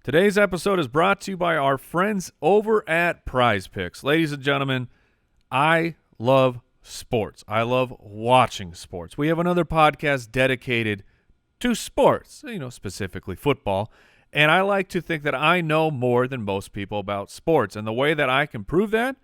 Today's episode is brought to you by our friends over at Prize Picks. Ladies and gentlemen, I love sports. I love watching sports. We have another podcast dedicated to sports, specifically football. And I like to think that I know more than most people about sports. And the way that I can prove that,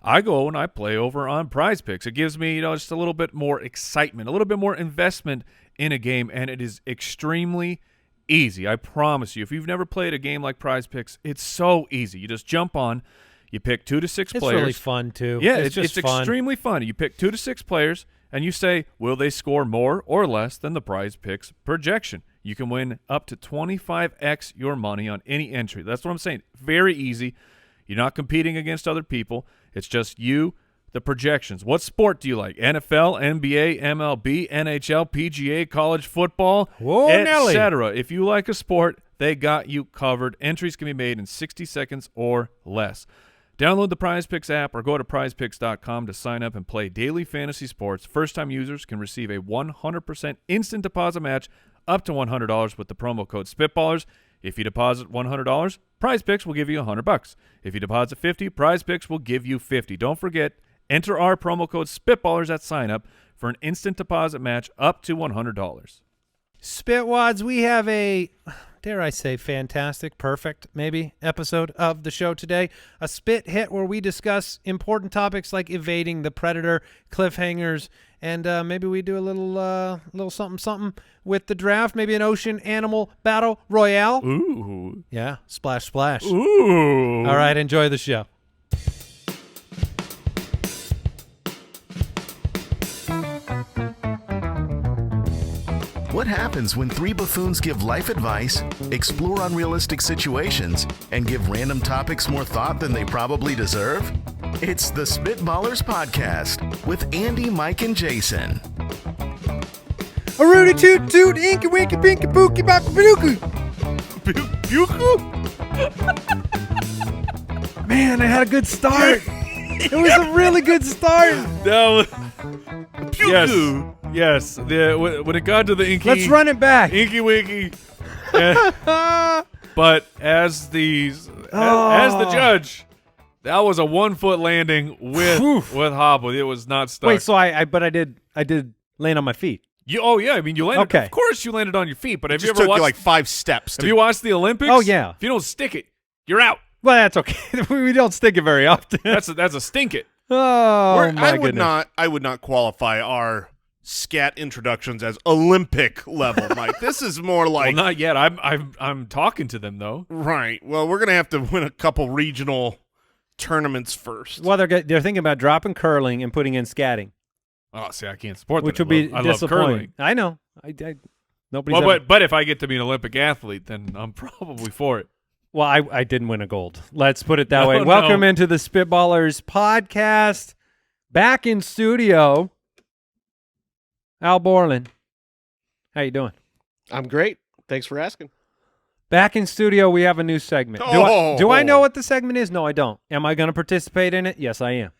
I go and I play over on Prize Picks. It gives me, just a little bit more excitement, a little bit more investment in a game, and it is extremely easy. I promise you, if you've never played a game like Prize Picks, it's so easy. You just jump on, you pick 2 to 6 players. It's really fun, too. Yeah, it's fun. Extremely fun. You pick 2 to 6 players, and you say, will they score more or less than the Prize Picks projection? You can win up to 25x your money on any entry. That's what I'm saying. Very easy. You're not competing against other people. It's just you, the projections. What sport do you like? NFL, NBA, MLB, NHL, PGA, college football, etc. If you like a sport, they got you covered. Entries can be made in 60 seconds or less. Download the Prize Picks app or go to prizepicks.com to sign up and play daily fantasy sports. First-time users can receive a 100% instant deposit match up to $100 with the promo code Spitballers. If you deposit $100, Prize Picks will give you $100. If you deposit $50, Prize Picks will give you $50. Don't forget, enter our promo code Spitballers at sign-up for an instant deposit match up to $100. Spitwads, we have a, dare I say, fantastic, perfect, maybe, episode of the show today. A spit hit where we discuss important topics like evading the predator, cliffhangers, and maybe we do a little something with the draft, maybe an ocean animal battle royale. Ooh. Yeah, splash, splash. Ooh. All right, enjoy the show. What happens when 3 buffoons give life advice, explore unrealistic situations, and give random topics more thought than they probably deserve? It's the Spitballers Podcast with Andy, Mike, and Jason. A rooty toot toot, inky winky pinky pooky baka buku. Man, I had a good start. It was a really good start. Yes. When it got to the inky, Let's run it back. Inky winky. But as the judge, that was a 1-foot landing with hobble. It was not stuck. Wait, so I did land on my feet. You landed. Okay. Of course, you landed on your feet. But have It you just ever took watched? you like 5 steps. Have you watched the Olympics? Oh, yeah. If you don't stick it, you're out. Well, that's okay. We don't stick it very often. That's a stink it. Oh, my goodness. I would not qualify our scat introductions as Olympic level, Mike. This is more like Well, not yet. I'm talking to them though. right. Well, we're gonna have to win a couple regional tournaments first. Well, they're thinking about dropping curling and putting in scatting, Oh, see, I can't support which that. would be I love disappointing. curling. I know. Nobody's Well, ever- but if I get to be an Olympic athlete, then I'm probably for it. Well, I didn't win a gold. Let's put it that No, way. no. Welcome into the Spitballers podcast. Back in studio, Al Borland. How you doing? I'm great. Thanks for asking. Back in studio, we have a new segment. Do I know what the segment is? No, I don't. Am I going to participate in it? Yes, I am.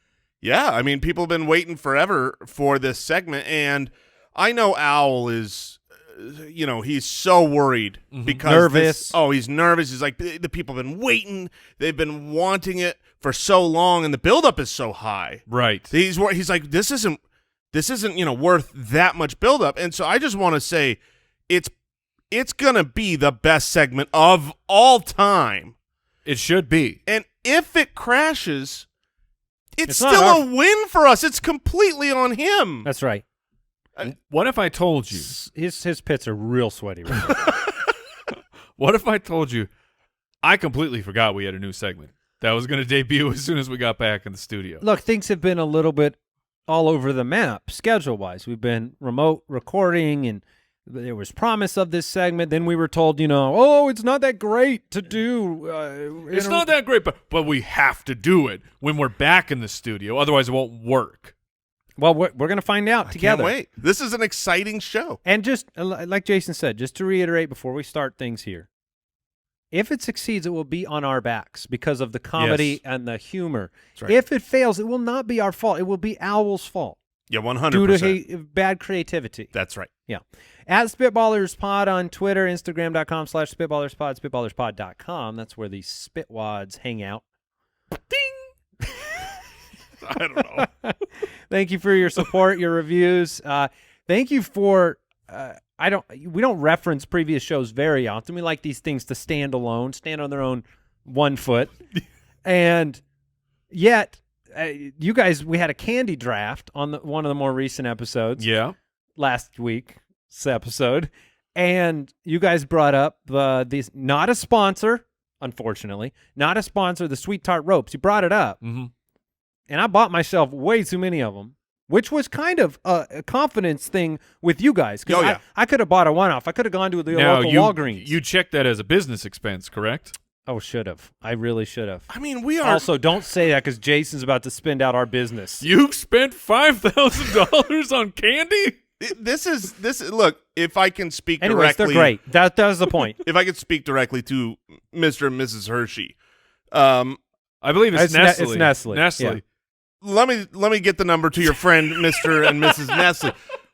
Yeah, I mean, people have been waiting forever for this segment, and I know Owl is, he's so worried because Nervous. He's nervous. He's like, the people have been waiting. They've been wanting it for so long, and the buildup is so high. Right. He's like, this isn't worth that much buildup, and so I just want to say, it's gonna be the best segment of all time. It should be. And if it crashes, it's not still our- a win for us. It's completely on him. That's right. What if I told you? His pits are real sweaty right now. What if I told you I completely forgot we had a new segment that was going to debut as soon as we got back in the studio? Look, things have been a little bit all over the map schedule-wise. We've been remote recording, and there was promise of this segment. Then we were told, it's not that great to do. It's not that great, but we have to do it when we're back in the studio. Otherwise, it won't work. Well, we're going to find out together. Can't wait. This is an exciting show. And just like Jason said, just to reiterate before we start things here, if it succeeds, it will be on our backs because of the comedy Yes. and the humor. That's right. If it fails, it will not be our fault. It will be Owl's fault. Yeah, 100%. due to bad creativity. That's right. Yeah. At Spitballers Pod on Twitter, Instagram.com/SpitballersPod, SpitballersPod.com. That's where the Spitwads hang out. Ding! I don't know. Thank you for your support, your reviews. Thank you for we don't reference previous shows very often. We like these things to stand alone, stand on their own 1 foot. And yet, you guys, we had a candy draft on one of the more recent episodes. Yeah. Last week's episode, and you guys brought up these, not a sponsor, unfortunately, not a sponsor, the Sweet Tart Ropes. You brought it up, Mm-hmm. and I bought myself way too many of them, which was kind of a confidence thing with you guys. Oh, yeah. I could have bought a one-off. I could have gone to the local Walgreens. You checked that as a business expense, correct? Oh, should have. I really should have. I mean, we are. Also, don't say that because Jason's about to spend out our business. You spent $5,000 on candy? This is look, if I can speak Anyways, directly. they're great. That was the point. If I could speak directly to Mr. and Mrs. Hershey. I believe it's Nestle. It's Nestle. Nestle. Yeah. Let me get the number to your friend, Mr. and Mrs. Nestle.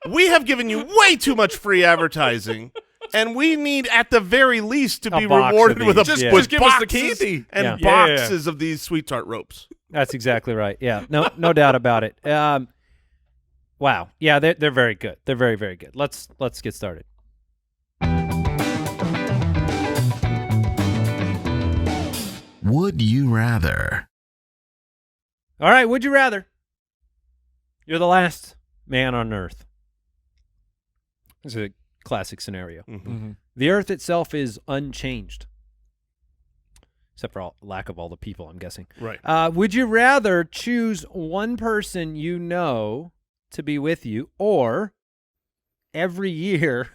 We have given you way too much free advertising, and we need, at the very least, to A be box rewarded of with a these. Just with give us the boxes candy. and Yeah. boxes of these Sweet Tart Ropes. That's exactly right. Yeah, no doubt about it. Wow. Yeah, they're very good. They're very, very good. Let's get started. Would you rather? All right, would you rather? You're the last man on Earth. This is a classic scenario. Mm-hmm. The Earth itself is unchanged, except for lack of all the people, I'm guessing. Right. Would you rather choose one person you know to be with you, or every year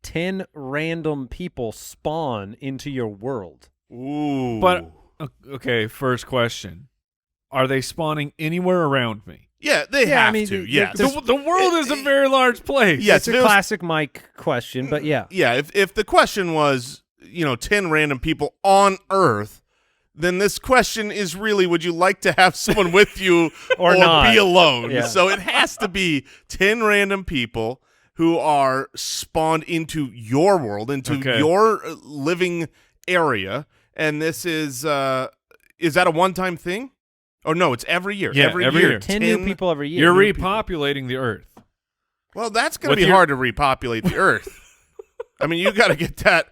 10 random people spawn into your world? Ooh. But, okay, first question. Are they spawning anywhere around me? yeah, they Yeah, I have mean, to. it- Yes. The world is a very large place. Yes, It's if a it was- classic Mike question, but yeah. Yeah, if the question was, 10 random people on Earth, then this question is really, would you like to have someone with you Or not. be alone? Yeah. So it has to be 10 random people who are spawned into your world, into Okay. your living area. And this is that a one-time thing? Oh, no, it's every year. Yeah, every every year. year. 10 new people every year. You're New people. repopulating the Earth. Well, that's going With to be your- hard to repopulate the Earth. I mean, you got to get that,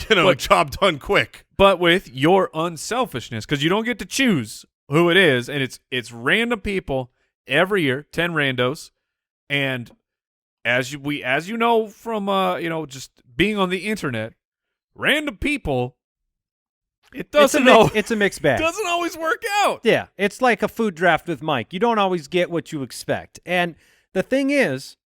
But- job done quick. But with your unselfishness, because you don't get to choose who it is, and it's random people every year, 10 randos, and as you know from just being on the internet, random people, it doesn't It's a mixed bag. doesn't always work out. Yeah, it's like a food draft with Mike. You don't always get what you expect. And the thing is,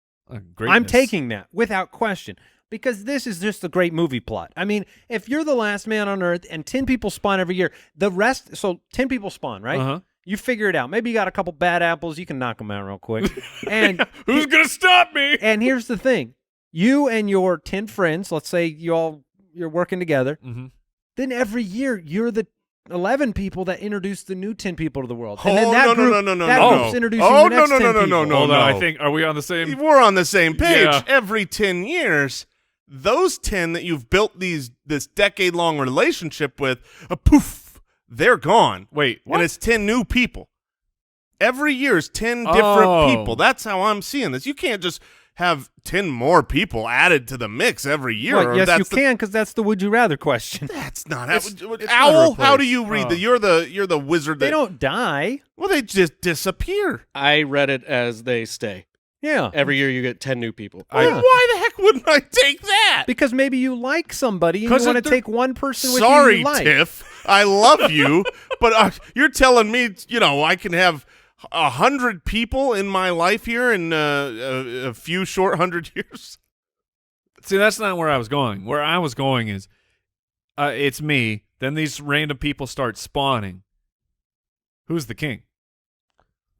I'm taking that without question, because this is just a great movie plot. I mean, if you're the last man on Earth and 10 people spawn every year, the rest, so 10 people spawn, right? Uh-huh. You figure it out. Maybe you got a couple bad apples. You can knock them out real quick. And Who's gonna stop me? and here's the thing. You and your 10 friends, let's say you're working together, Mm-hmm. then every year you're the 11 people that introduce the new 10 people to the world. Oh, And then that no, group, no, that no. group's introducing Oh, the next no, 10 no, no, people. no, Hold on, no. I think are we on the same? We're on the same page. Yeah. Every 10 years, those 10 that you've built this decade-long relationship with, poof, they're gone. Wait, what? And it's 10 new people. Every year is 10 different Oh. people. That's how I'm seeing this. You can't just have 10 more people added to the mix every year. Well, or yes, you that's the- can, because that's the would you rather question. That's not It's how. not Owl, how do replaced. you read Oh. that? You're the wizard. They That, don't die. Well, they just disappear. I read it as they stay. Yeah. Every year you get 10 new people. Well, why the heck wouldn't I take that? Because maybe you like somebody and you 'Cause want to they're- take one person with Sorry, you like. Tiff. I love you, but you're telling me, I can have 100 people in my life here in a few short 100 years? See, that's not where I was going. Where I was going is, it's me. Then these random people start spawning. Who's the king?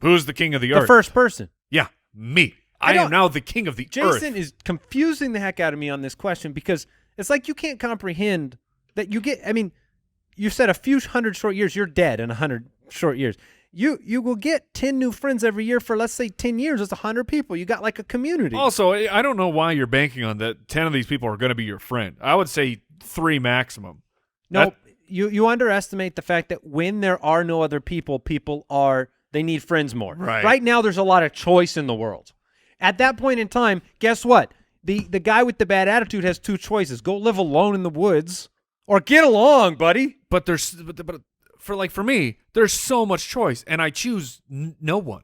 Who's the king of the The earth? first person. Yeah, me. I I am don't- now the king of the Jason earth. is confusing the heck out of me on this question, because it's like you can't comprehend that you get, I mean, you said a few hundred short years, you're dead in 100 short years. You will get 10 new friends every year for, let's say, 10 years. It's 100 people. You got like a community. Also, I don't know why you're banking on that 10 of these people are going to be your friend. I would say 3 maximum. No, you underestimate the fact that when there are no other people, they need friends more. Right. Right now, there's a lot of choice in the world. At that point in time, guess what? The guy with the bad attitude has 2 choices: go live alone in the woods, or get along, buddy. But for me, there's so much choice, and I choose no one.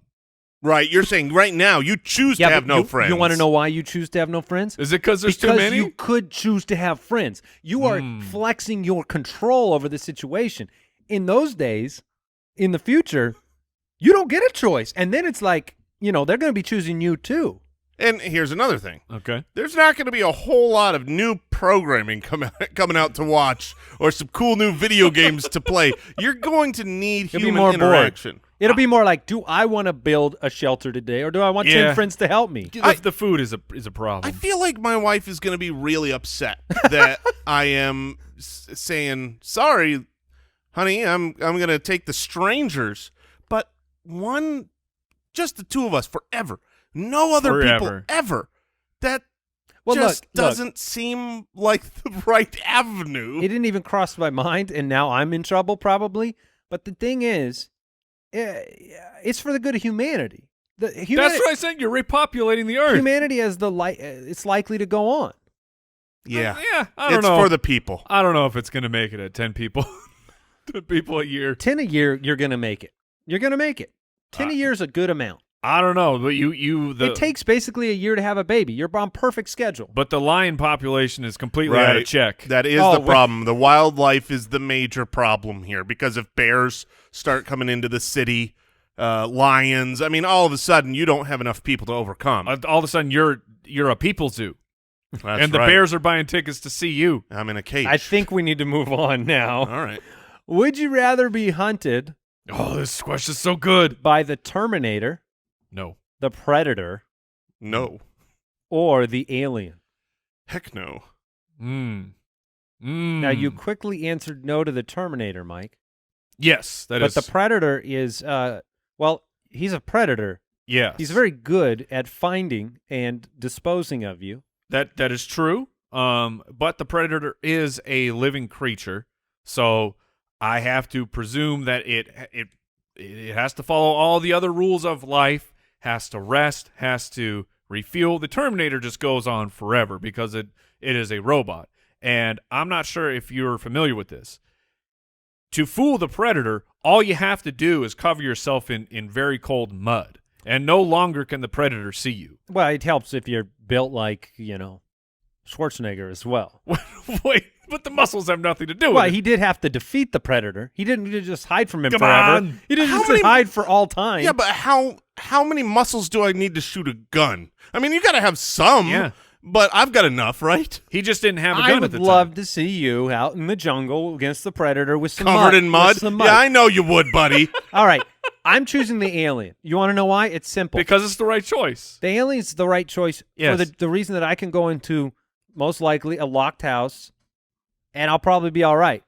Right. You're saying right now you choose to have no friends. You want to know why you choose to have no friends? Is it because there's too Because many? you could choose to have friends. You are flexing your control over the situation. In those days, in the future, you don't get a choice. And then it's like, they're going to be choosing you too. And here's another thing. Okay. There's not going to be a whole lot of new programming coming out to watch or some cool new video games to play. You're going to need You'll be human more interaction. bored. It'll be more like, do I want to build a shelter today, or do I want 10 friends to help me? The food is a problem. I feel like my wife is going to be really upset that I am saying, sorry, honey, I'm going to take the strangers, but just the 2 of us forever. No other people ever. That doesn't seem like the right avenue. It didn't even cross my mind, and now I'm in trouble probably. But the thing is, it's for the good of humanity. That's what I said. You're repopulating the earth. Humanity has it's likely to go on. Yeah. I don't it's know. for the people. I don't know if it's going to make it at 10 people. 10 people a year. 10 a year, you're going to make it. You're going to make it. 10 a year is a good amount. I don't know, but it takes basically a year to have a baby. You're on perfect schedule. But the lion population is completely out of check. That is the problem. The wildlife is the major problem here, because if bears start coming into the city, lions, I mean, all of a sudden you don't have enough people to overcome. All of a sudden you're a people zoo. That's and the right. bears are buying tickets to see you. I'm in a cage. I think we need to move on now. All right. Would you rather be hunted Oh, this question's so good. by the Terminator, No. the Predator, No. or the Alien? Heck no. Now, you quickly answered no to the Terminator, Mike. Yes, that but is. the Predator is, he's a predator. Yes. He's very good at finding and disposing of you. That is true. But the predator is a living creature, so I have to presume that it has to follow all the other rules of life, has to rest, has to refuel. The Terminator just goes on forever because it is a robot. And I'm not sure if you're familiar with this. To fool the predator, all you have to do is cover yourself in very cold mud, and no longer can the predator see you. Well, it helps if you're built like, Schwarzenegger as well. Wait, but the muscles have nothing to do with Well, it. he did have to defeat the predator. He didn't just hide from him Come forever. on. He didn't How just many- hide for all time. Yeah, but how many muscles do I need to shoot a gun? I mean, you got to have some. Yeah. But I've got enough, right? He just didn't have a I gun would at the time. love to see you out in the jungle against the predator with some Covered in mud. with some mud. Yeah, I know you would, buddy. All right. I'm choosing the alien. You want to know why? It's simple. Because it's the right choice. The alien's the right choice Yes. for the reason that I can go into most likely a locked house and I'll probably be all right.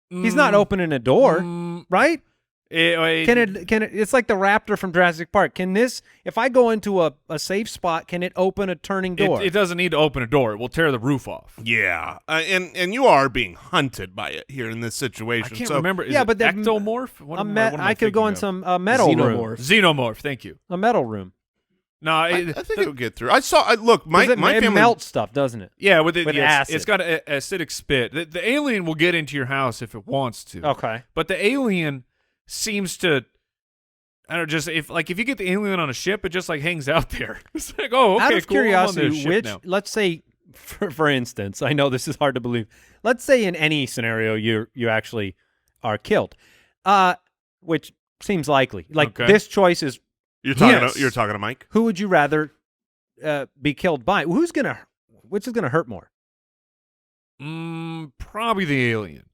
He's not opening a door, right? Can it? It's like the raptor from Jurassic Park. Can this? If I go into a safe spot, can it open a turning door? It doesn't need to open a door. It will tear the roof off. Yeah, and you are being hunted by it here in this I situation. can't so remember. Is Yeah, it but then ectomorph? What am I I could go in thinking some metal room. Xenomorph. of? Xenomorph. Thank you. A metal room. No, I think it'll get through. Look, my it family melts stuff, doesn't it? yeah, with With yes, acid. it's got acidic spit. The alien will get into your house if it wants to. Okay. But the alien seems to. I don't know, just if you get the alien on a ship, it just like hangs out there. It's like, oh, okay, Out of cool. I'm on curiosity, this ship now. let's say, for instance, I know this is hard to believe. Let's say in any scenario you actually are killed, which seems likely. Like Okay. this choice is you're talking. Yes. You're talking to Mike. who would you rather be killed by? Which is gonna hurt more? Probably the alien.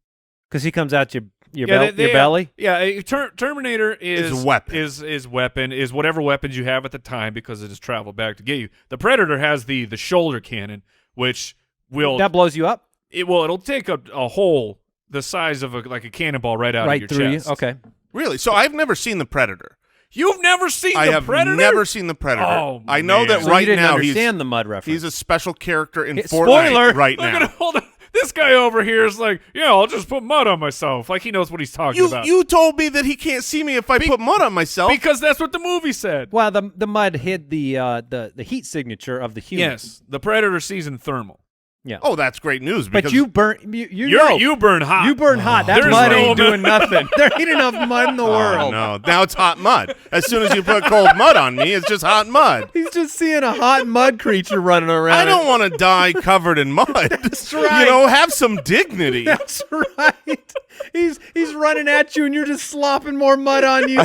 Because he comes out your Yeah, your belly. Yeah, Terminator is Is a weapon. is whatever weapons you have at the time because it has traveled back to get you. The Predator has the shoulder cannon, which will That blows you up it'll take a hole the size of a cannonball right out right of your through chest. you. Okay. Really? So I've never seen The Predator. You've never seen I The have Predator? never seen The Predator. Oh, I know man. that So right you didn't now understand the mud reference. he's a special character in Spoiler! Fortnite right Look now. at hold on. This guy over here is like, yeah, I'll just put mud on myself. Like he knows what he's talking about. You told me that he can't see me if I put mud on myself. Because that's what the movie said. well, the mud hid the heat signature of the human. Yes, the Predator season thermal. Yeah. Oh, that's great news. Because but you burn. You burn hot. You burn hot. That There's mud no ain't mud. doing nothing. There ain't enough mud in the world. no, now it's hot mud. As soon as you put cold mud on me, it's just hot mud. He's just seeing a hot mud creature running around. I don't want to die covered in mud. That's right. You know, have some dignity. That's right. He's running at you, and you're just slopping more mud on you.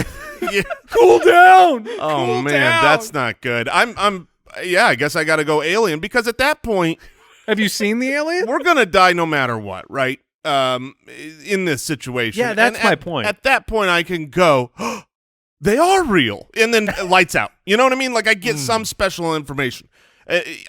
Yeah. Cool down. Oh Cool man, down. that's not good. Yeah, I guess I got to go Alien because at that point Have you seen the Alien? we're gonna die no matter what, right? In this situation. Yeah, that's And my at- point. At that point, I can go. They are real, and then lights out. You know what I mean? Like I get some special information.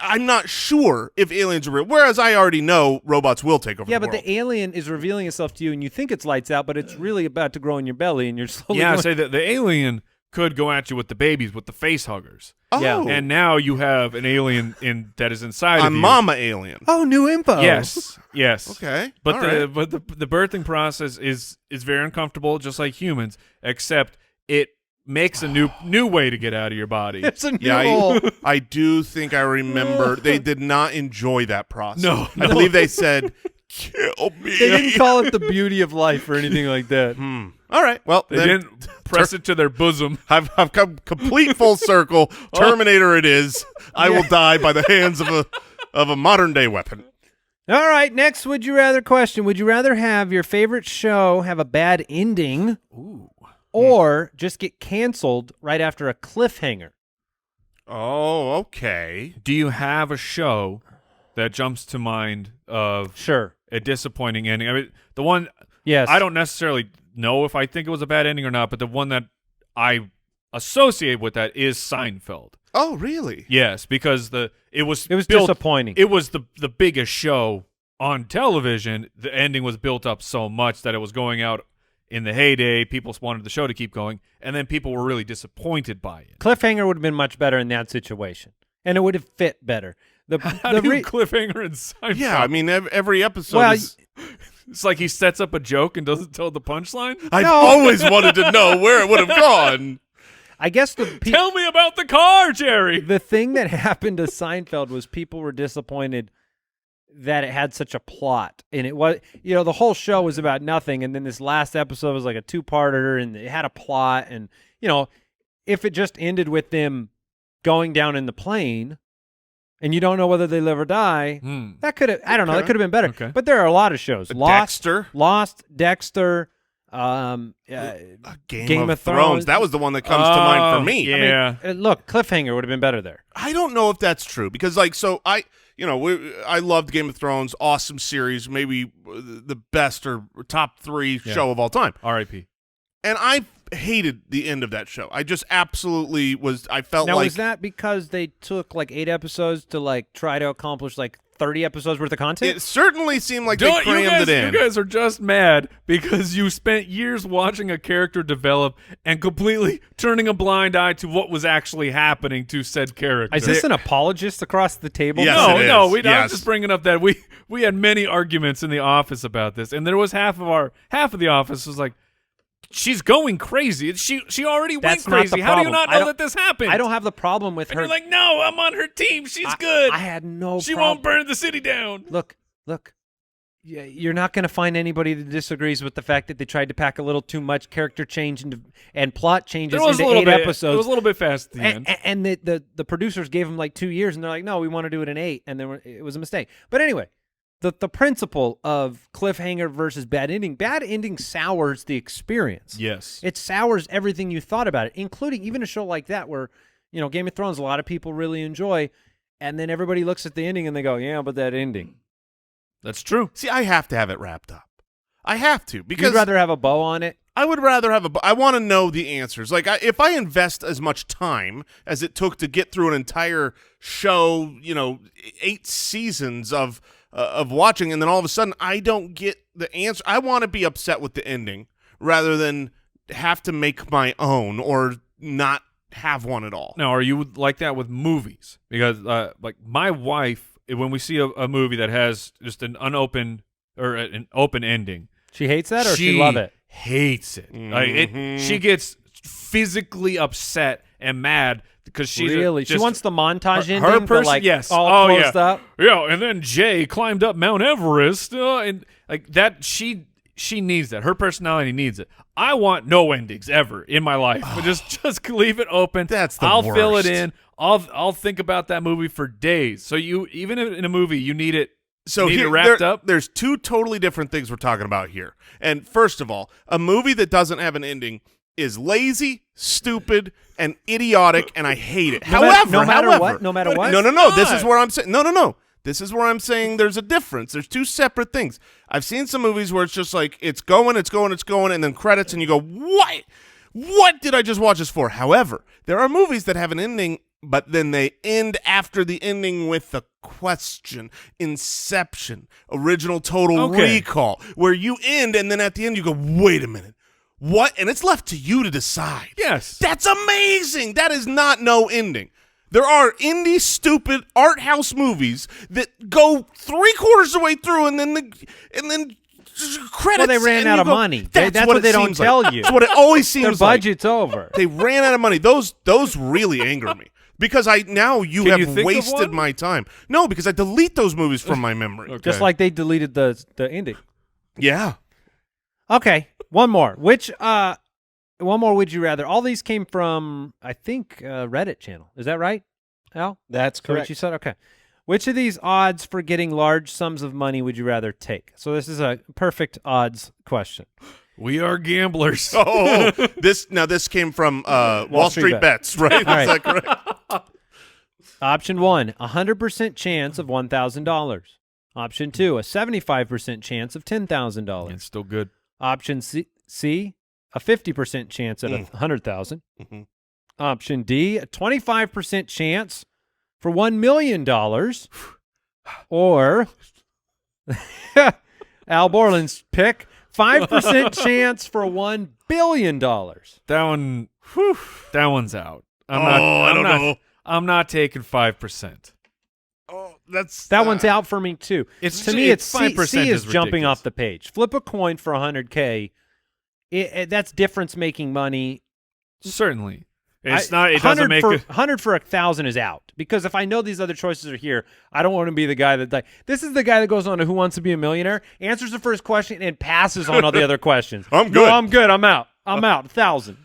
I'm not sure if aliens are real, whereas I already know robots will take over. Yeah, the but world. the alien is revealing itself to you, and you think it's lights out, but it's really about to grow in your belly, and you're slowly. Yeah, I going, say that the alien could go at you with the babies, with the face huggers. Oh, yeah. And now you have an alien that is inside a of you. mama alien. oh, new info. Yes, yes. Okay, But all the right. but the birthing process is very uncomfortable, just like humans. Except it makes a new way to get out of your body. It's a new Yeah, hole. I do think I remember they did not enjoy that process. No, I believe they said, "Kill me." They didn't call it the beauty of life or anything like that. All right, well, They then didn't press it to their bosom. I've come complete full circle. Terminator, it is. I will die by the hands of a modern day weapon. All right, next would you rather question. Would you rather have your favorite show have a bad ending or just get canceled right after a cliffhanger? Oh, okay. Do you have a show that jumps to mind of Sure. a disappointing ending? I mean, the one Yes. I don't necessarily know if I think it was a bad ending or not, but the one that I associate with that is Seinfeld. Oh, really? Yes, because it was It was built, disappointing. It was the biggest show on television. The ending was built up so much that it was going out in the heyday. People wanted the show to keep going, and then people were really disappointed by it. Cliffhanger would have been much better in that situation, and it would have fit better. How do you cliffhanger in Seinfeld? Yeah, I mean, every episode Well, is... It's like he sets up a joke and doesn't tell the punchline. I've always wanted to know where it would have gone. I guess Tell me about the car, Jerry. the thing that happened to Seinfeld was people were disappointed that it had such a plot, and it was, the whole show was about nothing, and then this last episode was like a two-parter, and it had a plot, and if it just ended with them going down in the plane, and you don't know whether they live or die, that could have, I don't know, that could have been better. Okay. But there are a lot of shows, Dexter. Dexter, Game of Thrones. That was the one that comes to mind for me. Yeah. Look, cliffhanger would have been better there. I don't know if that's true because, I loved Game of Thrones, awesome series, maybe the best or top 3 show of all time. R.I.P. And I hated the end of that show. I just absolutely was. I felt Now, like was that because they took like 8 episodes to try to accomplish 30 episodes worth of content? it certainly seemed like they Don't crammed it in. You guys are just mad because you spent years watching a character develop and completely turning a blind eye to what was actually happening to said character. Is this an apologist across the table? Yes, no, it is. no, I was Yes. just bringing up that we had many arguments in the office about this, and there was half of the office was like, she's going crazy. She already That's went not the crazy. How do you problem. not I know don't- that this happened? I don't have the problem with And her. you're like, no, I'm on her team. She's good. I had no she problem. won't burn the city down. Look. You're not going to find anybody that disagrees with the fact that they tried to pack a little too much character change and plot changes There was into a little 8 bit. episodes. It was a little bit fast at the end. And the producers gave them 2 years, and they're like, no, we want to do it in 8, and then it was a mistake. But anyway, the principle of cliffhanger versus bad ending sours the experience. Yes. It sours everything you thought about it, including even a show like that where, Game of Thrones, a lot of people really enjoy, and then everybody looks at the ending and they go, yeah, but that ending. That's true. See, I have to have it wrapped up. I have to because You'd rather have a bow on it? I would rather have I want to know the answers. Like, if I invest as much time as it took to get through an entire show, 8 seasons of watching, and then all of a sudden I don't get the answer, I want to be upset with the ending rather than have to make my own or not have one at all. Now, are you like that with movies? Because like my wife, when we see a movie that has just an unopened or an open ending, She hates that, or she love it? Hates it. Like she gets physically upset and mad because she's really she wants the montage ending. her person, like yes, all closed yeah. up. Yeah, and then Jay climbed up Mount Everest, and like that. She needs that. Her personality needs it. I want no endings ever in my life. Just leave it open. That's the I'll worst. fill it in. I'll think about that movie for days. So you even in a movie you need it. So need here, it wrapped up. There's two totally different things we're talking about here. And first of all, a movie that doesn't have an ending is lazy, stupid, and idiotic, and I hate it. No matter what? No. Why? This is where I'm saying no. This is where I'm saying there's a difference. There's two separate things. I've seen some movies where it's just like it's going, and then credits, and you go, what? What did I just watch this for? However, there are movies that have an ending, but then they end after the ending with a question. Inception, original Total Recall, where you end, and then at the end you go, wait a minute. What? And it's left to you to decide. Yes. That's amazing. That is not no ending. There are indie, stupid art house movies that go 3/4 of the way through, and then credits. Well, they ran out of money. That's what they don't tell you. That's what it always seems Their like. budget's over. They ran out of money. Those really anger me because now you Can have you think of wasted one? my time. No, because I delete those movies from my memory. Okay. Just like they deleted the ending. Yeah. Okay, one more. One more would you rather? All these came from, I think, Reddit channel. Is that right, Al? That's Is that what correct. you said? Okay. Which of these odds for getting large sums of money would you rather take? So this is a perfect odds question. We are gamblers. Oh, this came from Wall Street Bets, right? Is right. that correct? Option 1, 100% chance of $1,000. Option 2, a 75% chance of $10,000. It's still good. Option C, a 50% chance at $100,000. Mm-hmm. Option D, a 25% chance for $1 million. Or Al Borland's pick, 5% chance for $1 billion. That one's out. I don't know. I'm not taking 5%. Oh, that's That one's out for me too. It's to me, it's 5% C is jumping ridiculous. off the page. Flip a coin for $100K. That's difference making money. Certainly. It doesn't make 100 for 1,000 is out, because if I know these other choices are here, I don't want to be the guy that this is the guy that goes on to Who Wants to Be a Millionaire, answers the first question and passes on all the other questions. I'm No, good. I'm good. I'm out. 1,000.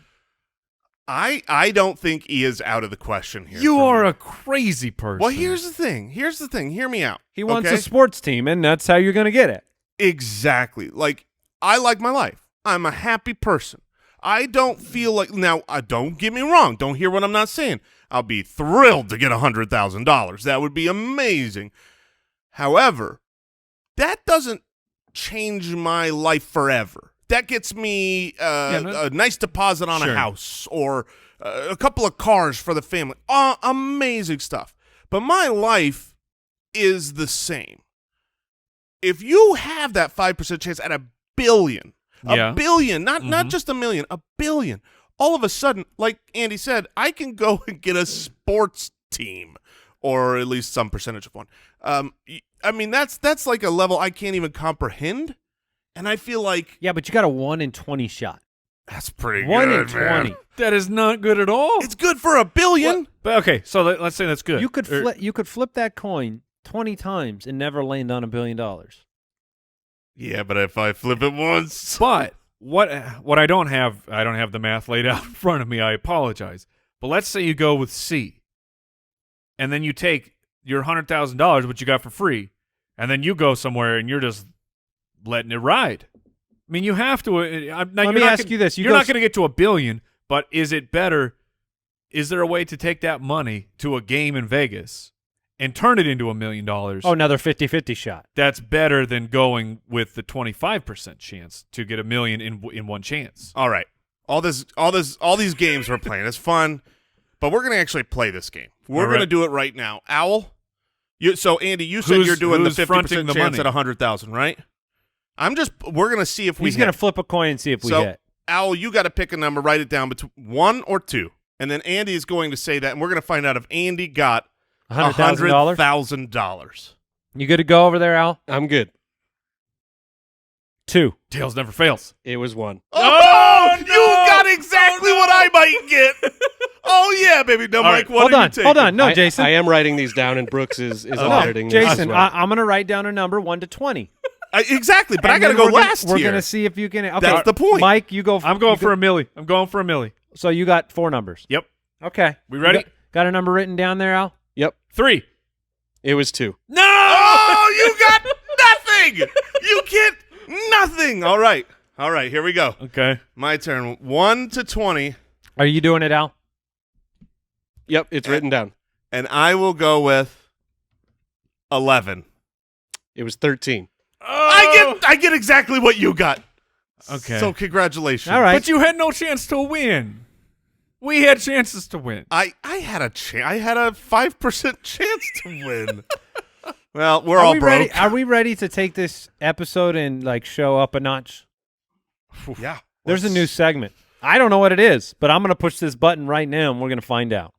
I don't think he is out of the question here. You for are me. a crazy person. Well, here's the thing. Hear me out. He wants okay? a sports team, and that's how you're going to get it. Exactly. Like, I like my life. I'm a happy person. I don't feel like, now, don't get me wrong. Don't hear what I'm not saying. I'll be thrilled to get $100,000. That would be amazing. However, that doesn't change my life forever. That gets me a nice deposit on a house or a couple of cars for the family. Amazing stuff. But my life is the same. If you have that 5% chance at $1 billion, Yeah. $1 billion, not just $1 million, $1 billion, all of a sudden, like Andy said, I can go and get a sports team, or at least some percentage of one. I mean, that's like a level I can't even comprehend. And I feel like Yeah, but you got a 1 in 20 shot. that's pretty 1 in good, 20. man. That is not good at all. It's good for $1 billion. But okay, so let's say that's good. You could flip that coin 20 times and never land on $1 billion. Yeah, but if I flip it once, But what I don't have the math laid out in front of me. I apologize. But let's say you go with C, and then you take your $100,000, which you got for free, and then you go somewhere and you're just letting it ride. I mean, you have to. Let me ask you this: you're not going to get to $1 billion, but is it better? Is there a way to take that money to a game in Vegas and turn it into $1 million? Oh, another 50-50 shot. That's better than going with the 25% chance to get $1 million in one chance. all right. All these games we're playing is fun, but we're gonna actually play this game. We're All right. gonna do it right now. Owl, so Andy, you said Who's- you're doing the who's 50% fronting the chance money? at $100,000, right? We're gonna see if we. He's going to hit. flip a coin and see if we So hit. Owl, you got to pick a number, write it down between 1 or 2. And then Andy is going to say that, and we're going to find out if Andy got $100,000. $100,000. You good to go over there, Al? I'm good. 2. Tails never fails. It was 1. Oh, you got exactly what I might get. Oh, yeah, baby. No, Mike, what hold are you on. taking? Hold on. No, I, Jason. I am writing these down, and Brooks is auditing this as Jason, well. I'm going to write down a number 1 to 20. Exactly, but And I got to then go last We're here. going to see if you can. Okay, That's the point. Mike, you go. I'm going for a milli. I'm going for a milli. So you got 4 numbers. Yep. Okay. We ready? You got a number written down there, Al? Yep. 3. It was 2. No! Oh, you got nothing. You get nothing. All right, here we go. Okay. My turn. 1 to 20, Are you doing it, Al? Yep, it's written down. and I will go with 11. It was 13. I get exactly what you got. Okay. So congratulations. All right. But you had no chance to win. We had chances to win. I had a chance. I had a 5% chance to win. Well, we're Are all we broke. ready? Are we ready to take this episode and like show up a notch? Yeah. There's a new segment. I don't know what it is, but I'm going to push this button right now, and we're going to find out.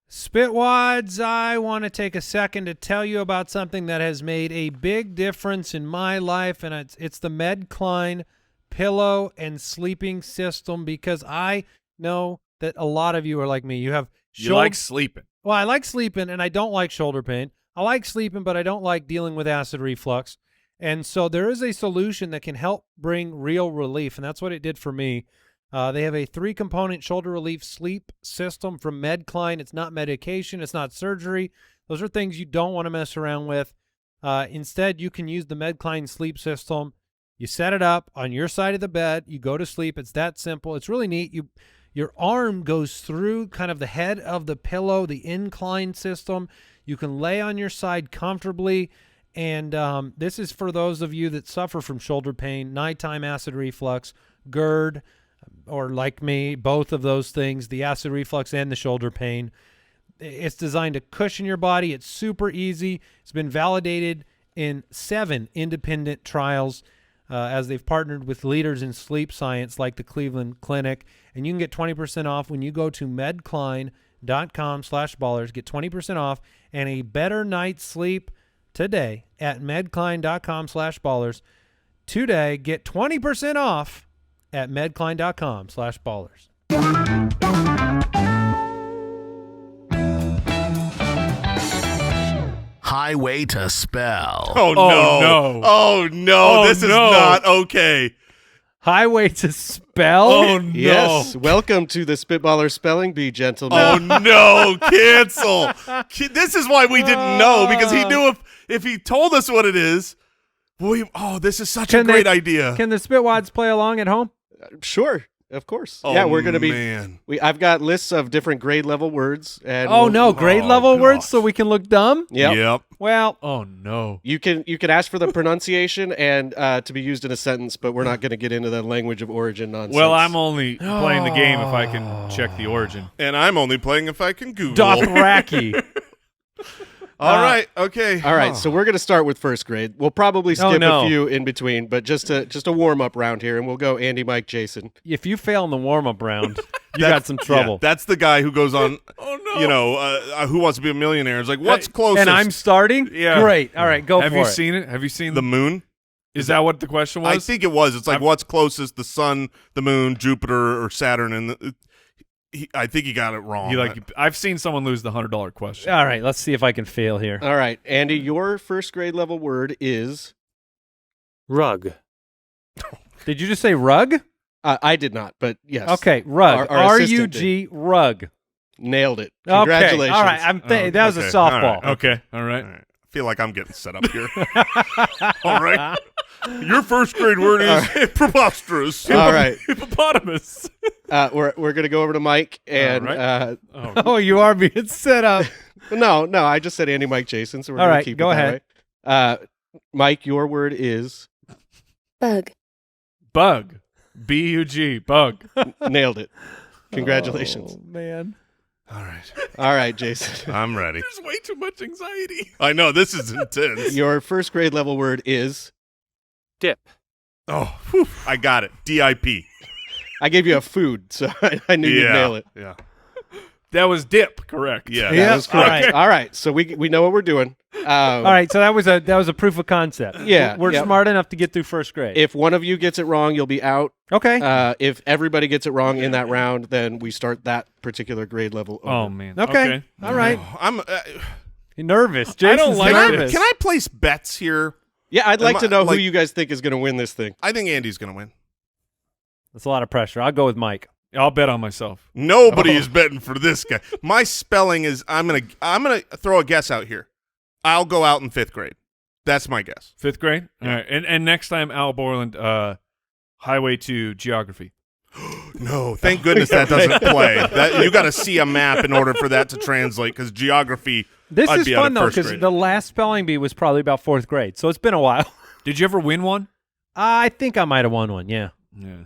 Spitwads, I want to take a second to tell you about something that has made a big difference in my life, and it's the MedCline pillow and sleeping system, because I know that a lot of you are like me. You have You like sleeping. Well, I like sleeping, and I don't like shoulder pain. I like sleeping, but I don't like dealing with acid reflux. And so there is a solution that can help bring real relief, and that's what it did for me. They have a 3-component shoulder relief sleep system from MedCline. It's not medication. It's not surgery. Those are things you don't want to mess around with. Instead, you can use the MedCline sleep system. You set it up on your side of the bed. You go to sleep. It's that simple. It's really neat. Your arm goes through kind of the head of the pillow, the incline system. You can lay on your side comfortably. And this is for those of you that suffer from shoulder pain, nighttime acid reflux, GERD, or like me, both of those things, the acid reflux and the shoulder pain. It's designed to cushion your body. It's super easy. It's been validated in 7 independent trials as they've partnered with leaders in sleep science like the Cleveland Clinic. And you can get 20% off when you go to medcline.com/ballers. Get 20% off and a better night's sleep today at medcline.com/ballers. Today, get 20% off at medcline.com/ballers. Highway to Spell. Oh, no. no. Oh, no. Oh, This is no. not okay. Highway to Spell? Oh, no. Yes. Welcome to the Spitballer Spelling Bee, gentlemen. Oh, no. Cancel. This is why we didn't know, because he knew if he told us what it is. This is such a great idea. Can the Spitwads play along at home? Sure. Of course. Oh, yeah, we're going to be. man. I've got lists of different grade level words. And Oh, no, grade level words gosh. so we can look dumb? Yep. Well, Oh, no. You can ask for the pronunciation and to be used in a sentence, but we're not going to get into the language of origin nonsense. Well, I'm only playing the game if I can check the origin. And I'm only playing if I can Google. Dothraki. All right. Okay. All right, so we're going to start with first grade. We'll probably skip no. a few in between, but just a warm up round here, and we'll go Andy, Mike, Jason. If you fail in the warm-up round, you got some trouble. Yeah, that's the guy who goes on, Oh, no. you know, Who Wants to Be a Millionaire. It's like, what's closest? And I'm starting? Yeah. Great. All right, go Have for you it. seen it? Have you seen the moon? Is that what the question was? I think it was. It's like, I'm- what's closest, the sun, the moon, Jupiter, or Saturn? And I think he got it wrong. I've seen someone lose the $100 question. All right, let's see if I can fail here. All right, Andy, your first grade level word is Rug. Did you just say rug? I did not, but yes. Okay, rug. Our assistant R-U-G, rug. Nailed it. Okay, Congratulations. all right. That was a okay. softball. All right. Okay. All right. All right. I feel like I'm getting set up here. All right. Your first grade word is preposterous. All right. Hippopotamus. We're going to go over to Mike and right. Oh, you are being set up. no, I just said Andy, Mike, Jason, so we're All going right, to keep go it that ahead. way. Mike, your word is Bug. Bug. B-U-G. Bug. nailed it. Congratulations. Oh, man. All right. All right, Jason. I'm ready. There's way too much anxiety. I know. This is intense. Your first grade level word is Dip. Oh, whew, I got it. DIP. I gave you a food, so I knew you'd nail it. Yeah. That was dip, correct? Yeah. Yeah. That was correct. Okay. All right, so we know what we're doing. All right, so that was a proof of concept. Yeah, We're yeah. smart enough to get through first grade. If one of you gets it wrong, you'll be out. Okay. If everybody gets it wrong in that round, then we start that particular grade level over. Oh man. Okay. All right. I'm. You're nervous. I don't Jason's like nervous. Can I place bets here? Yeah, I'd like Am to I- know who like- you guys think is going to win this thing. I think Andy's going to win. That's a lot of pressure. I'll go with Mike. I'll bet on myself. Nobody is betting for this guy. My spelling is. I'm gonna throw a guess out here. I'll go out in 5th grade. That's my guess. 5th grade. All right. And next time, Al Borland, highway to geography. No, thank goodness that doesn't play. That you got to see a map in order for that to translate. Because geography. This I'd is be out fun of though first because grade. the last spelling bee was probably about 4th grade, so it's been a while. Did you ever win one? I think I might have won one. Yeah. Yeah.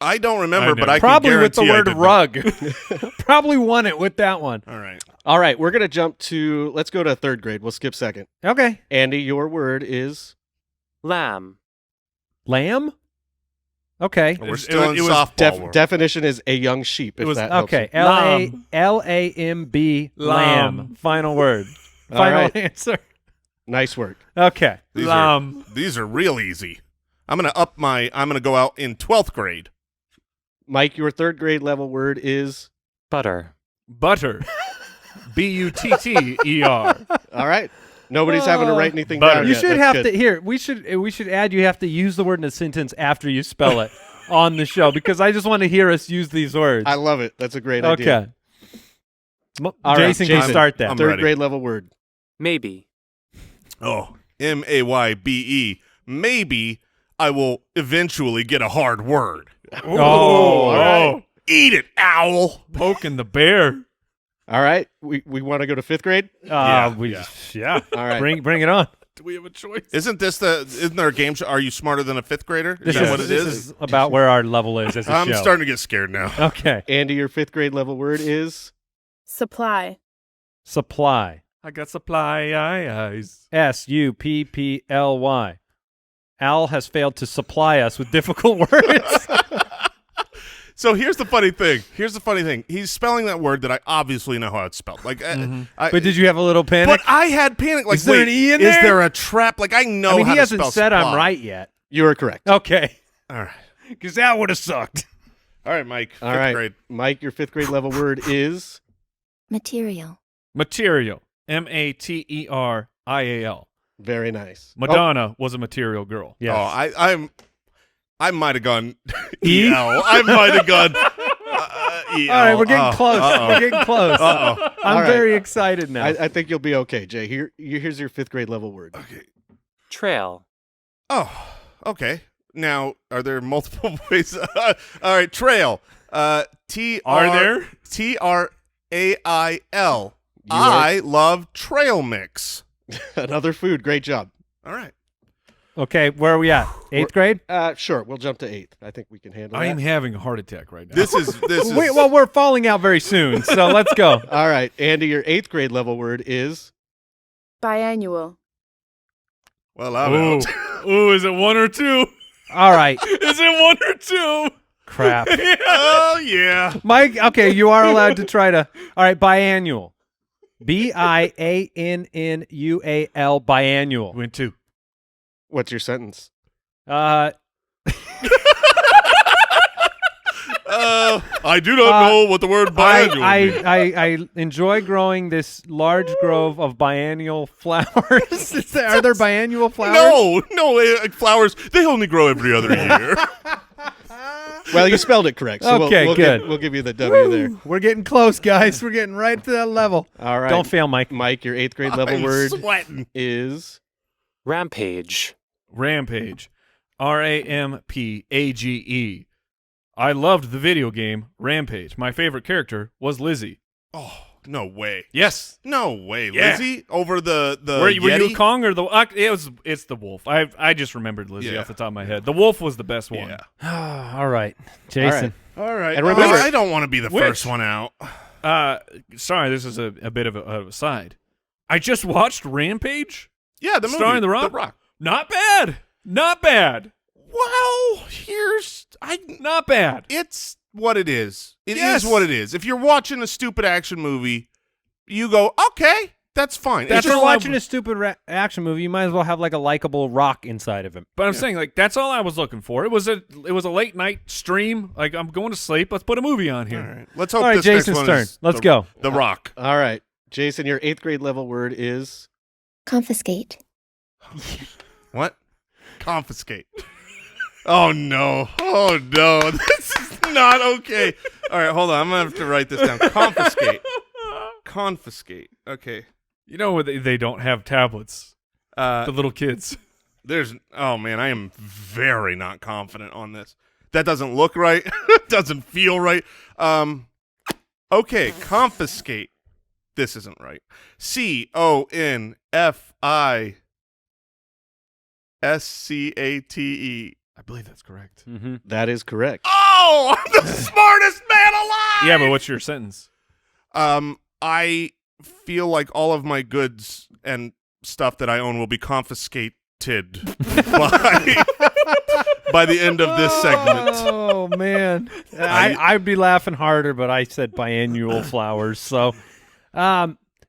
I don't remember, I but know. I Probably can with the guarantee I word did not. rug. Probably won it with that one. All right. All right, we're going to jump to, let's go to 3rd grade. We'll skip 2nd. Okay. Andy, your word is Lamb. Lamb. Okay. We're It- still it in was softball world. definition is a young sheep. If was- that helps Okay. you. Lamb. Lamb. Lamb. Final word. All Final right. answer. Nice work. Okay. These are real easy. I'm gonna go out in 12th grade. Mike, your 3rd grade level word is Butter. Butter. Butter. all right. Nobody's having to write anything Butter. down. You yet. should That's have good. to here. We should add. You have to use the word in a sentence after you spell it on the show because I just want to hear us use these words. I love it. That's a great idea. Okay. All right, Jason can Jason, start that. I'm 3rd ready. grade level word. Maybe. Oh, MAYBE. Maybe I will eventually get a hard word. Oh, all right. Eat it, owl. Poking the bear. All right. We want to go to 5th grade? Yeah. yeah. All right. Bring it on. Do we have a choice? Isn't there a game show? Are you smarter than a 5th grader? Is This that is what it this is? is about where our level is as a I'm show. starting to get scared now. Okay. Andy, your 5th grade level word is Supply. Supply. I got supply eyes. SUPPLY. Al has failed to supply us with difficult words. So here's the funny thing. He's spelling that word that I obviously know how it's spelled. Like, But did you have a little panic? But I had panic. Like, Is there wait, an E in is there? there a trap? Like, I know I mean, how he to hasn't spell said supply. I'm right yet. you are correct. Okay. All right. Because that would have sucked. All right, Mike. All 5th right. grade. Mike, your 5th grade level word is Material. Material. MATERIAL. very nice. Madonna was a material girl. Yes. Oh, I might have gone E? EL. I might have gone EL. All right, we're getting close. Uh-oh. We're getting close. Uh-oh. I'm All right. very excited now. I think you'll be okay, Jay. Here's your 5th grade level word. Okay. Trail. Oh, okay. Now, are there multiple ways? All right, trail. T Are there? TRAIL. I love trail mix. Another food. Great job. All right. Okay, where are we at? 8th grade? Sure. We'll jump to 8th. I think we can handle I that. am having a heart attack right now. This is Wait, well, we're falling out very soon, so let's go. All right, Andy, your 8th grade level word is Biannual. well, I'm Ooh. out. Ooh, is it 1 or 2? All right. Is it 1 or 2? Crap. Oh yeah. Mike, okay, you are allowed to try to. All right, biannual. BIANNUAL, biannual. Went 2. what's your sentence? I do not know what the word biannual means. I enjoy growing this large grove of biennial flowers. Are there biannual flowers? No, flowers, they only grow every other year. Well, you spelled it correct. So Okay, we'll good. We'll give you the W there. We're getting close, guys. We're getting right to that level. All right. Don't fail, Mike. Mike, your 8th grade level I'm word sweating. is Rampage. Rampage. RAMPAGE. I loved the video game Rampage. My favorite character was Lizzie. Oh, no way. Yes. No way. Yeah. Lizzie over the Were you Yeti? Kong or the? It's the wolf. I just remembered Lizzie Yeah. off the top of my head. The wolf was the best one. Yeah. All right, Jason. All All right. And remember- I don't want to be the Which? first one out. Sorry, this is a bit of a side. I just watched Rampage. Yeah, the movie. Starring The Rock? The Rock. Not bad. Not bad. Well, Not bad. it's what it is. It is Yes. what it is. If you're watching a stupid action movie, you go, okay, that's fine. That's If you're all watching a stupid action movie, you might as well have like a likable rock inside of him. But I'm saying, like, that's all I was looking for. It was a late night stream. Like, I'm going to sleep. Let's put a movie on here. All right. Let's hope All right, this Jason's next one turn. is Let's the, go. The Rock. All right, Jason, your 8th grade level word is Confiscate. What? Confiscate. Oh no. Oh no. This is not okay. All right, hold on. I'm going to have to write this down. Confiscate. Confiscate. Okay. You know, they don't have tablets. The little kids. Oh man, I am very not confident on this. That doesn't look right. Doesn't feel right. Okay, confiscate. This isn't right. CONFISCATE. I believe that's correct. Mm-hmm. that is correct. Oh, I'm the smartest man alive. Yeah, but what's your sentence? I feel like all of my goods and stuff that I own will be confiscated by the end of this segment. Oh man, I'd be laughing harder, but I said biannual flowers. So,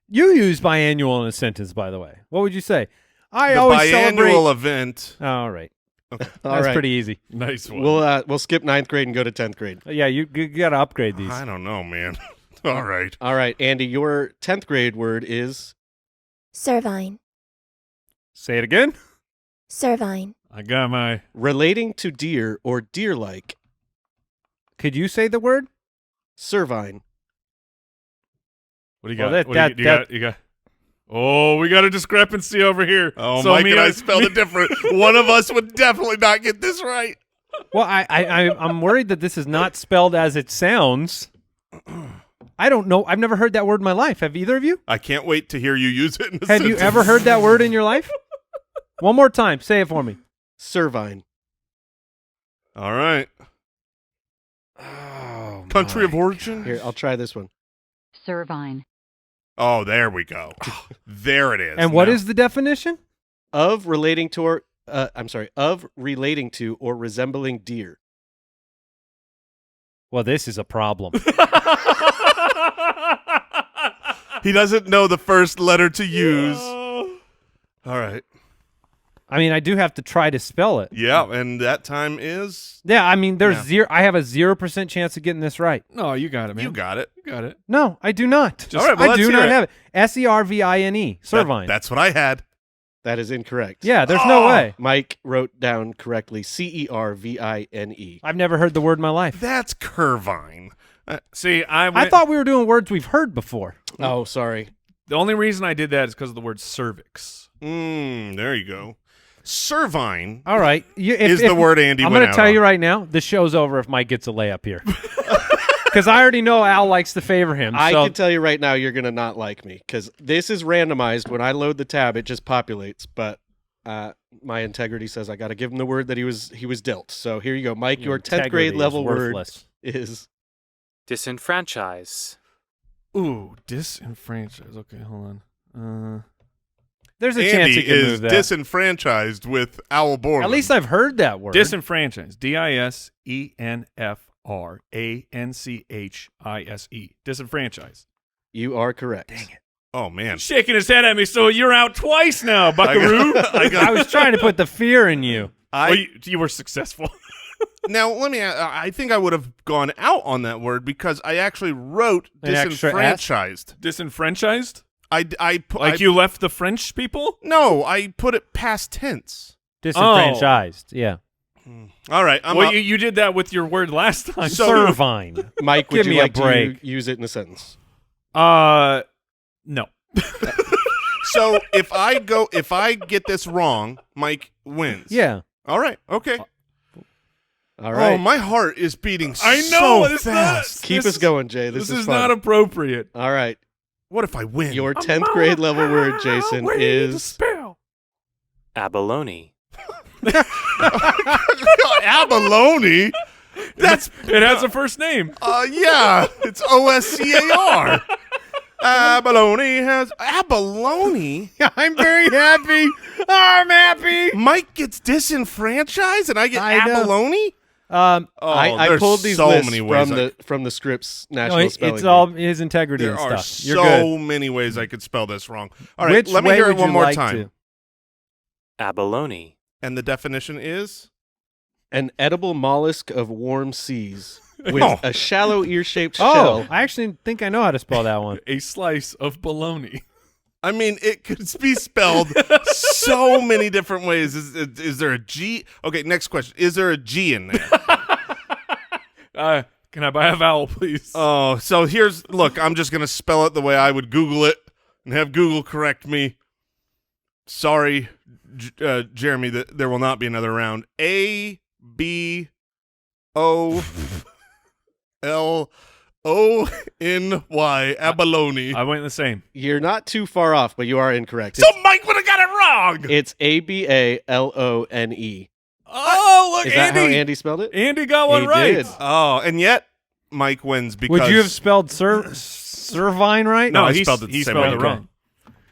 you use biannual in a sentence, by the way. What would you say? I The always celebrate. biannual event. All right, All that's right. pretty easy. Nice one. We'll skip 9th grade and go to 10th grade. Yeah, you got to upgrade these. I don't know, man. All right. All right, Andy, your 10th grade word is Servine. Say it again. Servine. I got my. relating to deer or deer-like. Could you say the word? Servine. What do you Well, got? that- You got. Oh, we got a discrepancy over here. Oh, So Mike me and I and- spelled it different. One of us would definitely not get this right. Well, I'm worried that this is not spelled as it sounds. I don't know. I've never heard that word in my life. Have either of you? I can't wait to hear you use it in a Have you sentence. ever heard that word in your life? One more time. Say it for me. Servine. All right. Oh, Country of origin? Here, I'll try this one. Servine. Oh, there we go. There it is. And what Now- is the definition? Of relating to or of relating to or resembling deer. Well, this is a problem. He doesn't know the first letter to use. All right. I mean, I do have to try to spell it. Yeah, and that time is Yeah, I mean, there's Yeah. zero. I have a 0% chance of getting this right. No, you got it, man. you got it. You got it. No, I do not. All right, well, I let's do hear not it. have it. Servine. Servine. That's what I had. That is incorrect. Yeah, there's no Oh. way. Mike wrote down correctly CERVINE. I've never heard the word in my life. That's curvine. See, I thought we were doing words we've heard before. Oh, sorry. the only reason I did that is because of the word cervix. There you go. Servine All right. is the word Andy I'm went going to out tell on. you right now, the show's over if Mike gets a layup here. Because I already know Al likes to favor him. I so can tell you right now you're going to not like me because this is randomized. When I load the tab, it just populates. But my integrity says I got to give him the word that he was dealt. So here you go. Mike, your 10th grade integrity is level word worthless. is Disenfranchise. Ooh, disenfranchised. Okay, hold on. There's a chance Andy he can is move that. disenfranchised with Owl Borland. At least I've heard that word. Disenfranchised. Disenfranchised. Disenfranchised. you are correct. Dang it. Oh, man. He's shaking his head at me, so you're out twice now, Buckaroo. I was trying to put the fear in you. Well, you were successful. Now, let me I think I would have gone out on that word because I actually wrote An extra S? disenfranchised. Disenfranchised? I You left the French people? No, I put it past tense. Disenfranchised. Yeah. All right, I'm Well, up. you did that with your word last time. Servine. Mike, would Give you me a like to break. use it in a sentence? No. So if I get this wrong, Mike wins. Yeah. All right. Okay. All right. Oh, my heart is beating I know, so it's not- fast. Keep this us going, Jay. This is fun. not appropriate. All right. What if I win? Your 10th grade level word, Jason, is spell. Abalone. abalone. It has a first name. Yeah, it's OSCAR. Abalone has abalone. I'm very happy. I'm happy. Mike gets disenfranchised, and I get I know. abalone. I there's pulled these so lists many ways from the Scripps No, National Spelling it's Bee. all his integrity There and are stuff. You're so good. many ways I could spell this wrong. All right, Which let me way hear it would one you more like time. to? Abalone. And the definition is An edible mollusk of warm seas with Oh. a shallow ear-shaped Oh, shell. I actually think I know how to spell that one. A slice of bologna. I mean, it could be spelled so many different ways. Is there a G? Okay, next question. Is there a G in there? Can I buy a vowel, please? Oh, so look, I'm just going to spell it the way I would Google it and have Google correct me. Sorry, Jeremy, that there will not be another round. A-B-O-L-O-N-Y, abalone. I went the same. You're not too far off, but you are incorrect. So Mike would have got it wrong. It's Abalone. Oh, look, Is that how Andy spelled it? Andy got one He right. did. Oh, and yet Mike wins because Would you have spelled Servine right? No, No, I he spelled it the he same spelled way. it wrong.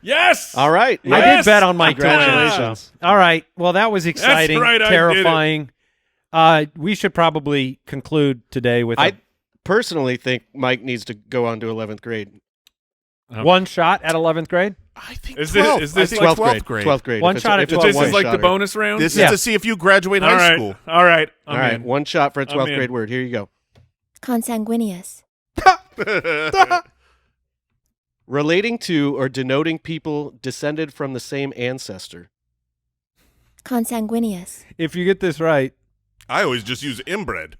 Yes. All right. I did Yes! bet on Mike to win. Congratulations. All right. Well, that was exciting, right, I did it. terrifying. We should probably conclude today with I personally think Mike needs to go on to 11th grade. one shot at 11th grade. I think Is 12th. this- is this I think like 12th grade. 12th grade. One If shot it's at a 12th. This is like the one-shotter. bonus round. This Yeah. is to see if you graduate All high right. school. All right. All right, in. one shot for a I'm 12th in. grade word. Here you go. Consanguineous. Relating to or denoting people descended from the same ancestor. Consanguineous. If you get this right, I always just use inbred.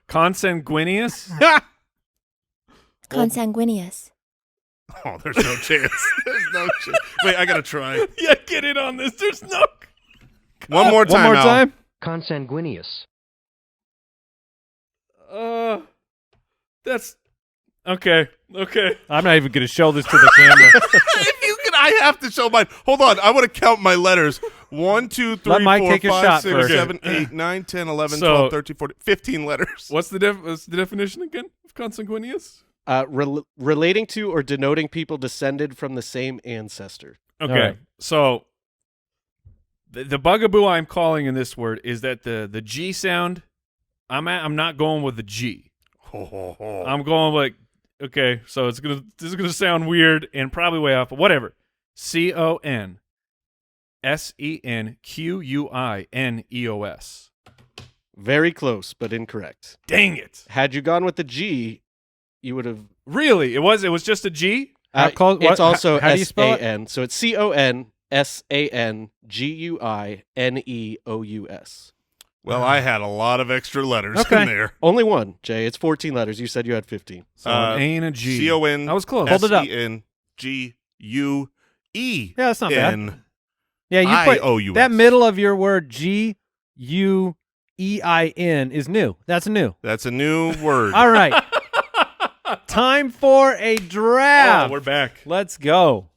Consanguineous. Consanguineous. Oh, there's no chance. There's no chance. Wait, I gotta try. Yeah, get in on this. There's no. One more time. one more Al. time. Consanguineous. That's okay. Okay. I'm not even going to show this to the camera. If you can, I have to show mine. Hold on. I want to count my letters. 1, 2, 3, Let Mike 4, take a 5, shot 6, first. 7, 8, 9, 10, 11, So- 12, 13, 14, 15 letters. What's the definition again of consanguineous? Relating to or denoting people descended from the same ancestor. Okay. right. So the bugaboo I'm calling in this word is that the G sound. I'm not going with the G. I'm going like, okay, so this is gonna sound weird and probably way off, but whatever. Consenqueneos. Very close, but incorrect. Dang it! Had you gone with the G, you would have. Really? It was just a G? How close- It's what- also how do you spell it? S-A-N. So it's CONSANGUINEOUS. Well, I had a lot of extra letters Okay. in there. Only one, Jay. It's 14 letters. You said you had 15. So an A and a G. C-O-N. I was close. Hold it up. S-E-N-G-U-E. Yeah, that's not bad. N. Yeah, you put I-O-U-S. that middle of your word G-U-E-I-N is new. That's new. That's a new word. All right. Time for a draft. Oh, we're back. Let's go.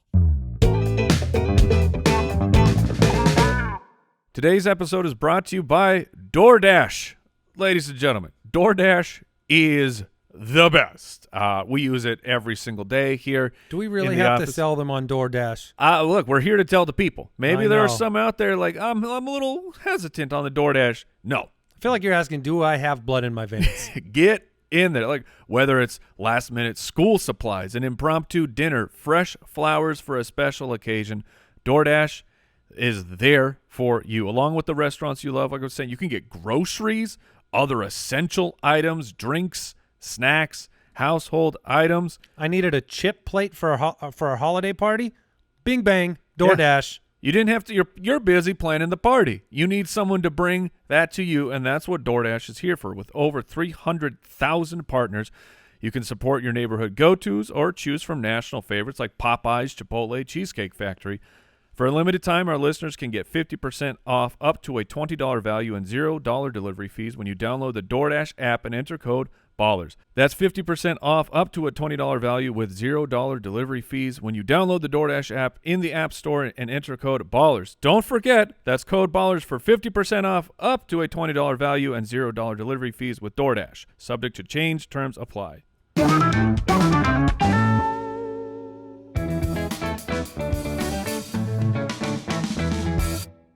Today's episode is brought to you by DoorDash. Ladies and gentlemen, DoorDash is the best. We use it every single day here. Do we in really the have to office. sell them on DoorDash? Look, we're here to tell the people. Maybe I there are know. some out there like, I'm a little hesitant on the DoorDash. No. I feel like you're asking, do I have blood in my veins? Get in there. Like, whether it's last-minute school supplies, an impromptu dinner, fresh flowers for a special occasion, DoorDash is there for you. Along with the restaurants you love, like I was saying, you can get groceries, other essential items, drinks, snacks, household items. I needed a chip plate for a holiday party. Bing bang, DoorDash. You didn't have to. You're busy planning the party. You need someone to bring that to you, and that's what DoorDash is here for. With over 300,000 partners, you can support your neighborhood go-tos or choose from national favorites like Popeyes, Chipotle, Cheesecake Factory. For a limited time, our listeners can get 50% off up to a $20 value and $0 delivery fees when you download the DoorDash app and enter code BALLERS. That's 50% off up to a $20 value with $0 delivery fees when you download the DoorDash app in the App Store and enter code BALLERS. Don't forget, that's code BALLERS for 50% off up to a $20 value and $0 delivery fees with DoorDash. Subject to change, terms apply.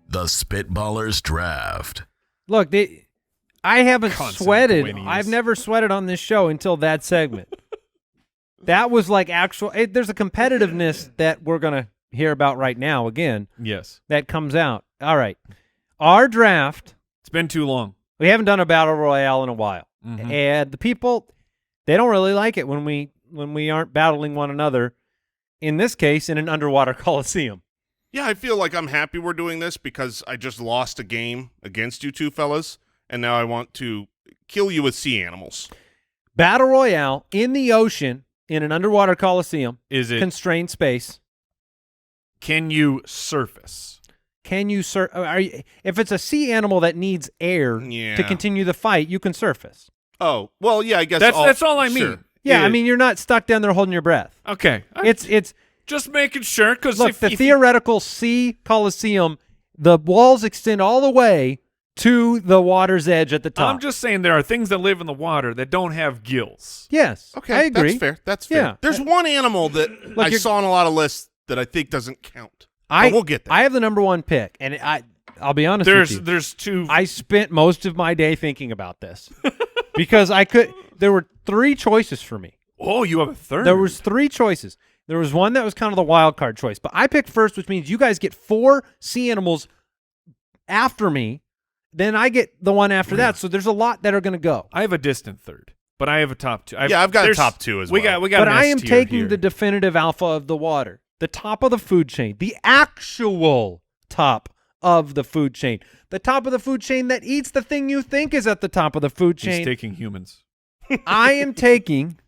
The Spitballers Draft. Look, I haven't sweated. Consanguineous. I've never sweated on this show until that segment. That was like actual. There's a competitiveness that we're going to hear about right now again Yes. that comes out. All right. Our draft, It's been too long. we haven't done a battle royale in a while. Mhm. And the people, they don't really like it when we aren't battling one another, in this case, in an underwater coliseum. Yeah, I feel like I'm happy we're doing this because I just lost a game against you two fellas, and now I want to kill you with sea animals. Battle royale in the ocean in an underwater coliseum, Is it? constrained space. Can you surface? Can you if it's a sea animal that needs air Yeah. to continue the fight, you can surface. Oh, well, yeah, I guess That's all I mean. Sure. Yeah, I mean you're not stuck down there holding your breath. Okay. It's just making sure because look, the theoretical sea coliseum, the walls extend all the way to the water's edge at the top. I'm just saying there are things that live in the water that don't have gills. yes, Okay, I agree. That's fair. That's fair. Yeah. There's one animal that I you're- saw on a lot of lists that I think doesn't count. But we'll get there. I have the number one pick, and I'll be honest with you. There's two. I spent most of my day thinking about this because there were three choices for me. Oh, you have a third. There was three choices. There was one that was kind of the wild card choice, but I picked first, which means you guys get 4 sea animals after me. Then I get the one after that. So there's a lot that are going to go. I have a distant third, but I have a top two. Yeah, I've got a there's- top two as we well. Got we got. But an I S am tier taking here. the definitive alpha of the water, the top of the food chain, the actual top of the food chain, the top of the food chain that eats the thing you think is at the top of the food He's chain. taking humans. I am taking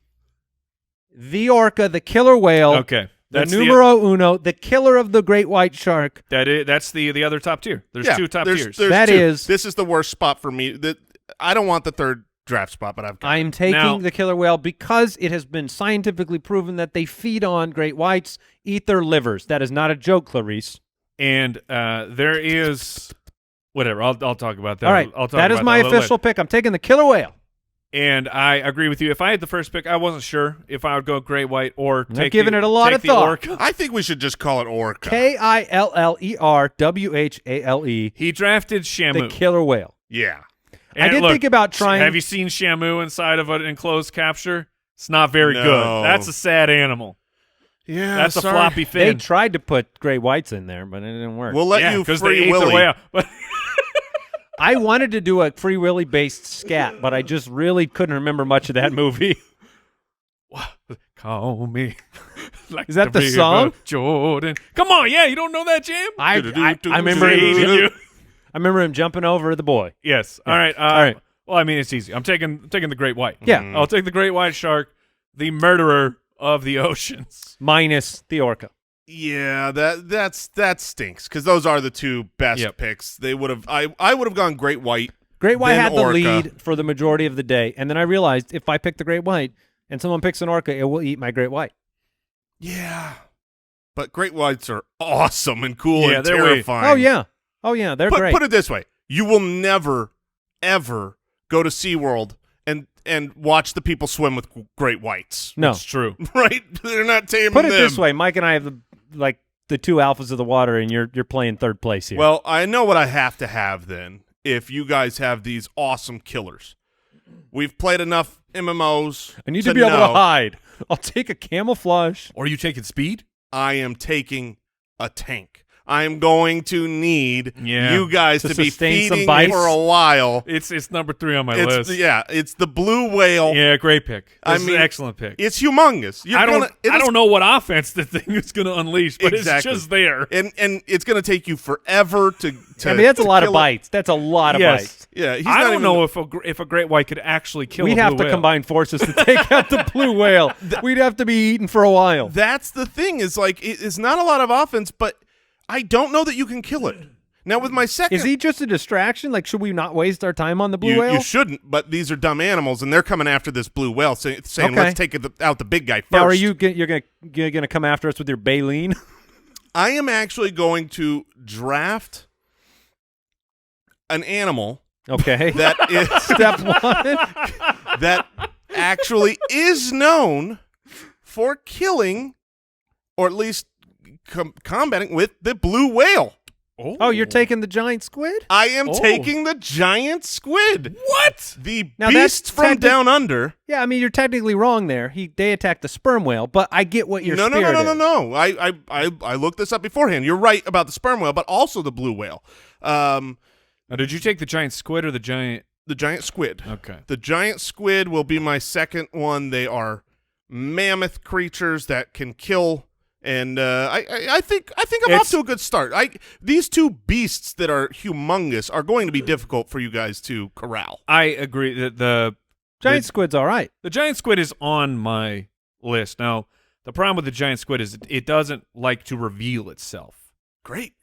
the orca, the killer whale, Okay, the that's numero uno, the killer of the great white shark. That's the other top tier. There's Yeah, two top there's- tiers. there's That two. is- This is the worst spot for me. I don't want the third draft spot, but I've got I am taking Now- the killer whale because it has been scientifically proven that they feed on great whites, eat their livers. That is not a joke, Clarice. And there is whatever. I'll talk about that. All right, I'll talk that is about my that a little official later. pick. I'm taking the killer whale. And I agree with you. If I had the first pick, I wasn't sure if I would go great white or not take giving it a lot take of the thought. orca. I think we should just call it orca. KILLERWHALE, He drafted the Shamu. killer whale. Yeah. I And did look, think about trying. Have you seen Shamu inside of an enclosed capture? It's not very No. good. That's a sad animal. Yeah, That's sorry. a floppy They fin. tried to put great whites in there, but it didn't work. We'll let yeah, you because they free ate their Willy. way out. But I wanted to do a Free Willy based scat, but I just really couldn't remember much of that movie. call me. Like Is that the river song? Jordan. Come on, yeah, you don't know that jam? I remember Hating you. I remember him jumping over the boy. Yes. All right. All right. Well, I mean, it's easy. I'm taking the great white. Yeah. I'll take the great white shark, the murderer of the oceans. Minus the orca. Yeah, that stinks because those are the two best Yep. picks. They would have. I would have gone great white. Great white then had the orca. lead for the majority of the day, and then I realized if I pick the great white and someone picks an orca, it will eat my great white. Yeah, but great whites are awesome and cool Yeah, and they're weird. terrifying. Oh yeah, they're Put, great. put it this way: you will never, ever go to SeaWorld and watch the people swim with great whites. No. It's true. Right? They're not taming Put it them. this way: Mike and I have the two alphas of the water, and you're playing third place here. Well, I know what I have to have then. If you guys have these awesome killers, we've played enough MMOs. I need to be able to know hide. I'll take a camouflage. Or are you taking speed? I am taking a tank. I am going to need Yeah. you guys To to be sustain some feeding bites. for a while. It's number 3 on my It's list. yeah, it's the blue whale. Yeah, great pick. I This is mean, an excellent pick. It's humongous. You're I gonna, don't know what offense the thing is going to unleash, but Exactly. it's just there. and it's going to take you forever to I mean, that's a to lot of kill it. bites. That's a lot of Yes. bites. Yeah, he's I not don't even- know if a great white could actually kill We'd a have blue to whale. combine forces to take out the blue whale. We'd have to be eating for a while. That's the thing is like it's not a lot of offense, but I don't know that you can kill it. Now with my second, Is he just a distraction? Like, should we not waste our time on the blue whale? you shouldn't, but these are dumb animals, and they're coming after this blue whale, saying Okay. let's take out the big guy first. Now, are you're gonna come after us with your baleen? I am actually going to draft an animal Okay. that is Step one. that actually is known for killing, or at least combating with the blue whale. Oh, you're taking the giant squid? I am taking the giant squid. What? The Now that's beast from down under. Yeah, I mean, you're technically wrong there. They attacked the sperm whale, but I get what your No. spirit is. I looked this up beforehand. You're right about the sperm whale, but also the blue whale. Now, did you take the giant squid or the giant? The giant squid. Okay. The giant squid will be my second one. They are mammoth creatures that can kill. And I think I'm off to a good start. These two beasts that are humongous are going to be difficult for you guys to corral. I agree that the Giant squid's all right. The giant squid is on my list. Now, the problem with the giant squid is it doesn't like to reveal itself. Great.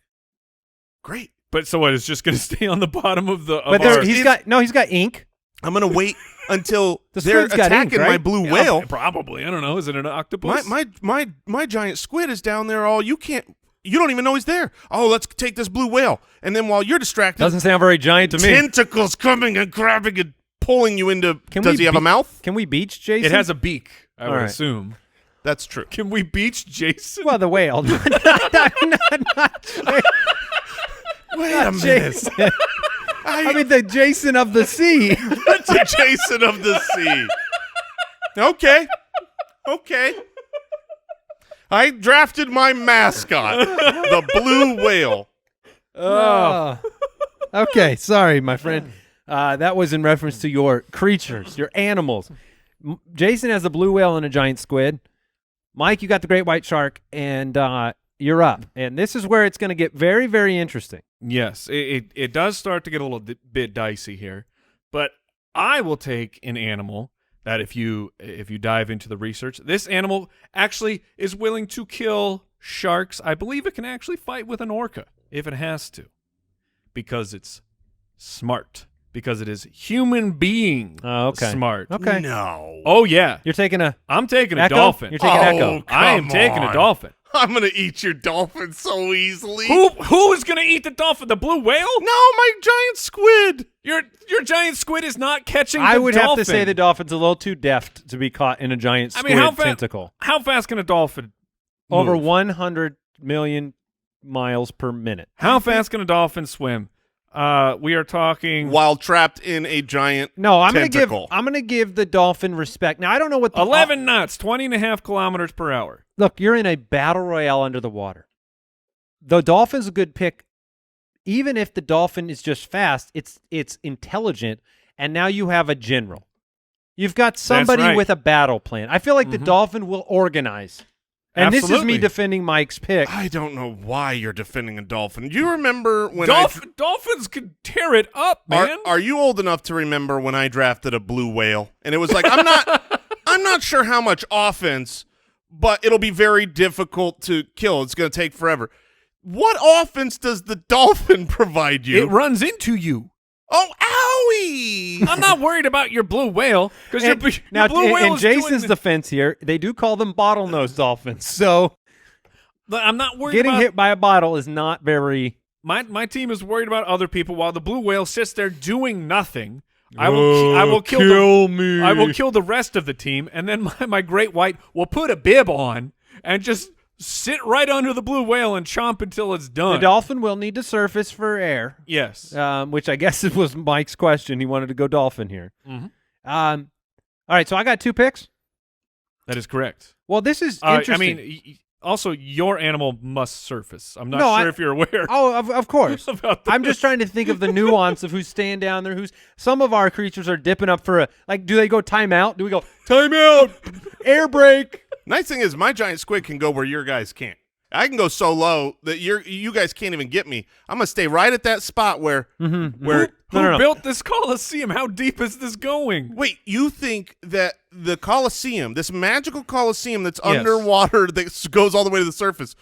But so what? It's just going to stay on the bottom of the. But he's got ink. I'm going to wait until The they're squid's got ink, attacking my right? blue whale. Probably. I don't know. Is it an octopus? My giant squid is down there. You don't even know he's there. Oh, let's take this blue whale. And then while you're distracted, Doesn't sound very giant to me. tentacles coming and grabbing and pulling you into. Does he have a mouth? Can we beach Jason? It has a beak, I All would right. assume. That's true. Can we beach Jason? Well, the whale. not Wait a minute. Jason. I mean, the Jason of the sea. The Jason of the sea. Okay. I drafted my mascot, the blue whale. Oh. Okay, sorry, my friend. That was in reference to your creatures, your animals. Jason has a blue whale and a giant squid. Mike, you got the great white shark, and you're up. And this is where it's going to get very, very interesting. Yes, it does start to get a little bit dicey here, but I will take an animal that if you dive into the research, this animal actually is willing to kill sharks. I believe it can actually fight with an orca if it has to, because it's smart, because it is human being smart. Okay. No. Oh yeah, You're taking a I'm taking a Echo? dolphin. You're taking Echo. I am come taking a on. dolphin. I'm going to eat your dolphin so easily. Who is going to eat the dolphin? The blue whale? No, my giant squid. Your giant squid is not catching I the would dolphin. have to say the dolphin's a little too deft to be caught in a giant squid tentacle. How fast can a dolphin Over move? 100 million miles per minute. How fast can a dolphin swim? We are talking While trapped in a giant No, I'm tentacle. gonna give the dolphin respect. Now I don't know what the 11 knots, 20.5 kilometers per hour. Look, you're in a battle royale under the water. The dolphin's a good pick. Even if the dolphin is just fast, it's intelligent, and now you have a general. You've got somebody right. with a battle plan. I feel like the dolphin will organize. And this is Absolutely. me defending Mike's pick. I don't know why you're defending a dolphin. Do you remember when Dolphins can tear it up, man. Are you old enough to remember when I drafted a blue whale? And it was like, I'm not sure how much offense, but it'll be very difficult to kill. It's going to take forever. What offense does the dolphin provide you? It runs into you. Oh, owie! I'm not worried about your blue whale because your Now, blue whale in is Jason's doing defense here, they do call them bottlenose dolphins. So I'm not worried getting about hit by a bottle is not very. my team is worried about other people while the blue whale sits there doing nothing. I will kill me. I will kill the rest of the team, and then my great white will put a bib on and just sit right under the blue whale and chomp until it's The done. dolphin will need to surface for air. Yes. Which I guess it was Mike's question. He wanted to go dolphin here. Mhm. All right, so I got 2 picks. That is correct. Well, this is interesting. I mean, also, your animal must surface. I'm not No, sure if you're aware oh, of course. about that. I'm just trying to think of the nuance of who's staying down there. Some of our creatures are dipping up for do they go timeout? Do we go timeout, air break? Nice thing is my giant squid can go where your guys can't. I can go so low that you guys can't even get me. I'm going to stay right at that spot where Who No. built this Coliseum? How deep is this going? Wait, you think that the Coliseum, this magical Coliseum that's Yes. underwater that goes all the way to the surface,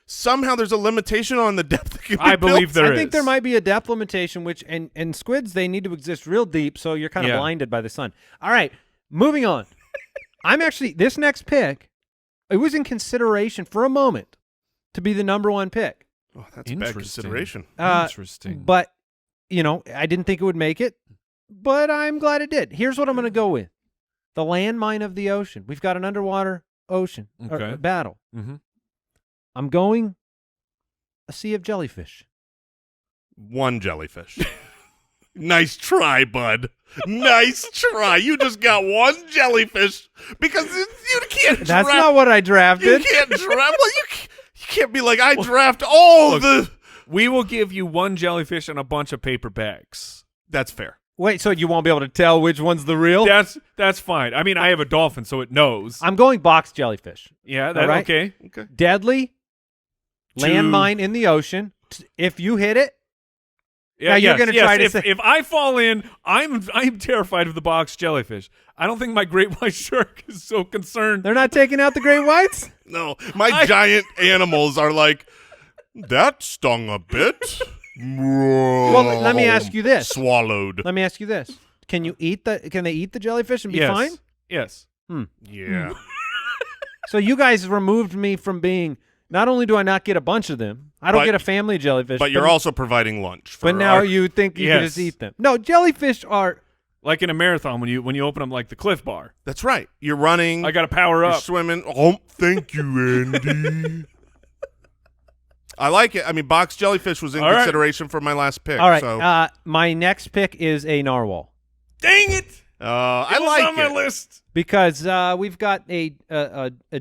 somehow there's a limitation on the depth that can be I believe built? there I think is. there might be a depth limitation, which and squids, they need to exist real deep, so you're kind of Yeah. blinded by the sun. All right, moving on. This next pick, it was in consideration for a moment to be the number 1 pick. Oh, that's a bad Interesting. consideration. Interesting. But, I didn't think it would make it, but I'm glad it did. Here's what I'm going to go with. the landmine of the ocean. We've got an underwater ocean Okay. battle. Mm-hmm. I'm going a sea of jellyfish. One jellyfish. Nice try, bud. Nice try. You just got one jellyfish because you can't That's draft. not what I You drafted. can't draft. Well, you can't be like, I draft all look, the. We will give you one jellyfish and a bunch of paper bags. That's fair. Wait, so you won't be able to tell which one's the real? That's fine. I mean, I have a dolphin, so it knows. I'm going box jellyfish. Yeah, that All right. okay. Okay. Deadly Two- landmine in the ocean. If you hit it, Yeah, Now, you're yes, gonna yes. try to if, say- if I fall in, I'm terrified of the box jellyfish. I don't think my great white shark is so concerned. they're not taking out the great whites? No, my giant animals are like, that stung a bit. Well, let me ask you this. Swallowed. Let me ask you this. Can they eat the jellyfish and be yes. fine? Yes. Yeah. So you guys removed me from being, not only do I not get a bunch of them, I don't But- get a family jellyfish. But you're also providing lunch. For But now our- you think you can Yes. just eat them. No, jellyfish are, Like in a marathon when you open them like the Cliff Bar. That's right. You're running. I got to power You're up. swimming. Oh, thank you, Andy. I like it. I mean, box jellyfish was in All right. consideration for my last pick. all right. So, My next pick is a narwhal. Dang it! I It was like on my it. list. Because we've got a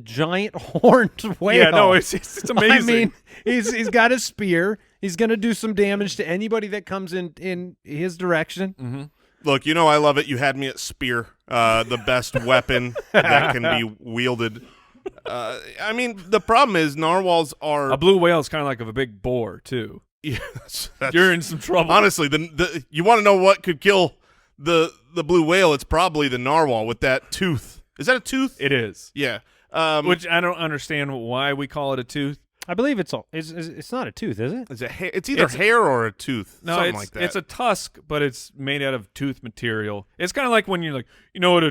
giant horned whale. Yeah, no, it's amazing. I mean, he's got a spear. He's going to do some damage to anybody that comes in his direction. Mm-hmm. Look, I love it. You had me at spear, the best weapon that can be wielded. I mean, the problem is narwhals are. A blue whale is kind of like a big boar too. Yeah, that's- You're in some trouble. honestly, you want to know what could kill the blue whale? It's probably the narwhal with that tooth. Is that a tooth? It is. Yeah. Which I don't understand why we call it a tooth. I believe it's not a tooth, is it? It's either hair or a tooth. No, something it's like that. it's a tusk, but it's made out of tooth material. It's kind of like when you're like, you know what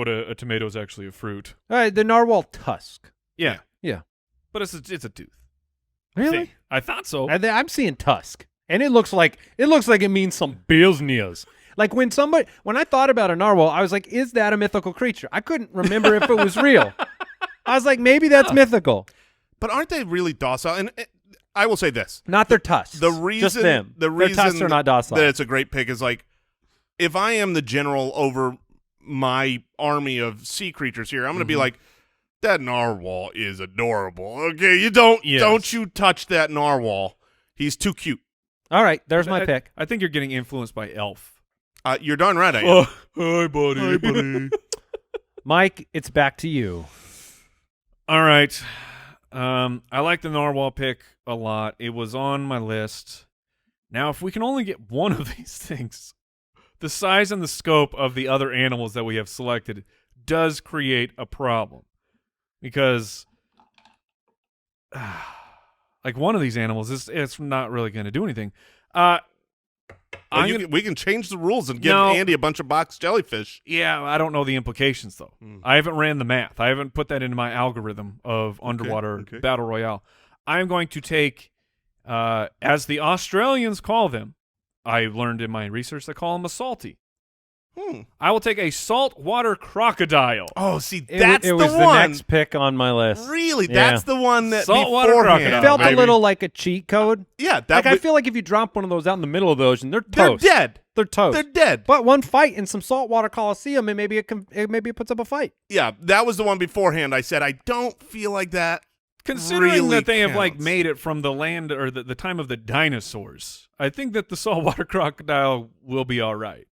a tomato is actually a fruit. All right, the narwhal tusk. Yeah, Yeah. but it's a tooth. Really? I thought so. I'm seeing tusk, and it looks like it means some business. Like when I thought about a narwhal, I was like, is that a mythical creature? I couldn't remember if it was real. I was like, maybe that's mythical. But aren't they really docile? And I will say this: Not their tusks. the reason, just them. the Their tusks reason are not docile. that it's a great pick is like, if I am the general over my army of sea creatures here, I'm going to be like, that narwhal is adorable. Okay, don't you touch that narwhal. He's too cute. All right, there's my pick. I think you're getting influenced by Elf. You're darn right, I am. Hi, buddy. Hi, buddy. Mike, it's back to you. All right. I like the narwhal pick a lot. It was on my list. Now, if we can only get one of these things, the size and the scope of the other animals that we have selected does create a problem. Because, like, one of these animals, it's not really going to do anything. We can change the rules and give No. Andy a bunch of box jellyfish. Yeah, I don't know the implications, though. I haven't ran the math. I haven't put that into my algorithm of underwater okay. battle royale. I am going to take, as the Australians call them, I learned in my research they call them a salty. I will take a saltwater crocodile. Oh, see, It that's was the the one. next pick on my list. Really, Yeah. that's the one that Saltwater beforehand. crocodile. Felt baby. a little like a cheat code. Yeah, that Like I would- feel like if you drop one of those out in the middle of the ocean, they're they're toast. dead. They're toast. They're dead. But one fight in some saltwater coliseum, and maybe it puts up a fight. Yeah, that was the one beforehand. I said I don't feel like that. Considering really that they have like counts. made it from the land or the time of the dinosaurs, I think that the saltwater crocodile will be all right.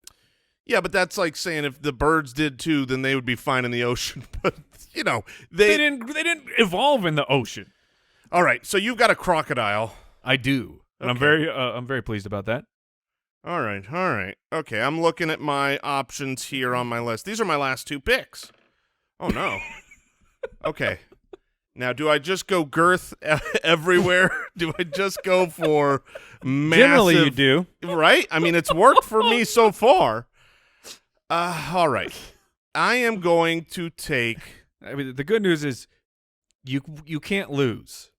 Yeah, but that's like saying if the birds did too, then they would be fine in the ocean. But They didn't evolve in the ocean. All right, so you've got a crocodile. I do, and Okay. I'm very pleased about that. All right. Okay, I'm looking at my options here on my list. These are my last two picks. Oh no. Okay. Now, do I just go girth everywhere? Do I just go for massive? Generally, you do. Right? I mean, it's worked for me so far. All right. I am going to take. I mean, the good news is you can't lose,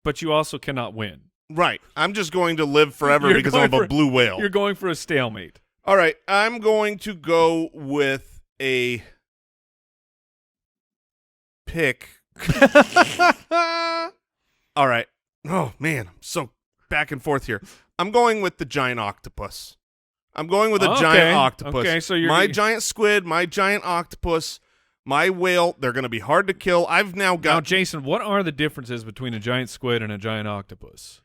but you also cannot win. Right. I'm just going to live forever because going I'm a for- blue whale. You're going for a stalemate. All right. I'm going to go with a pick. All right. Oh, man. I'm so back and forth here. I'm going with the giant octopus. I'm going with a giant octopus. Okay, so my giant squid, my giant octopus, my whale, they're going to be hard to kill. I've now Now, got... Jason, what are the differences between a giant squid and a giant octopus?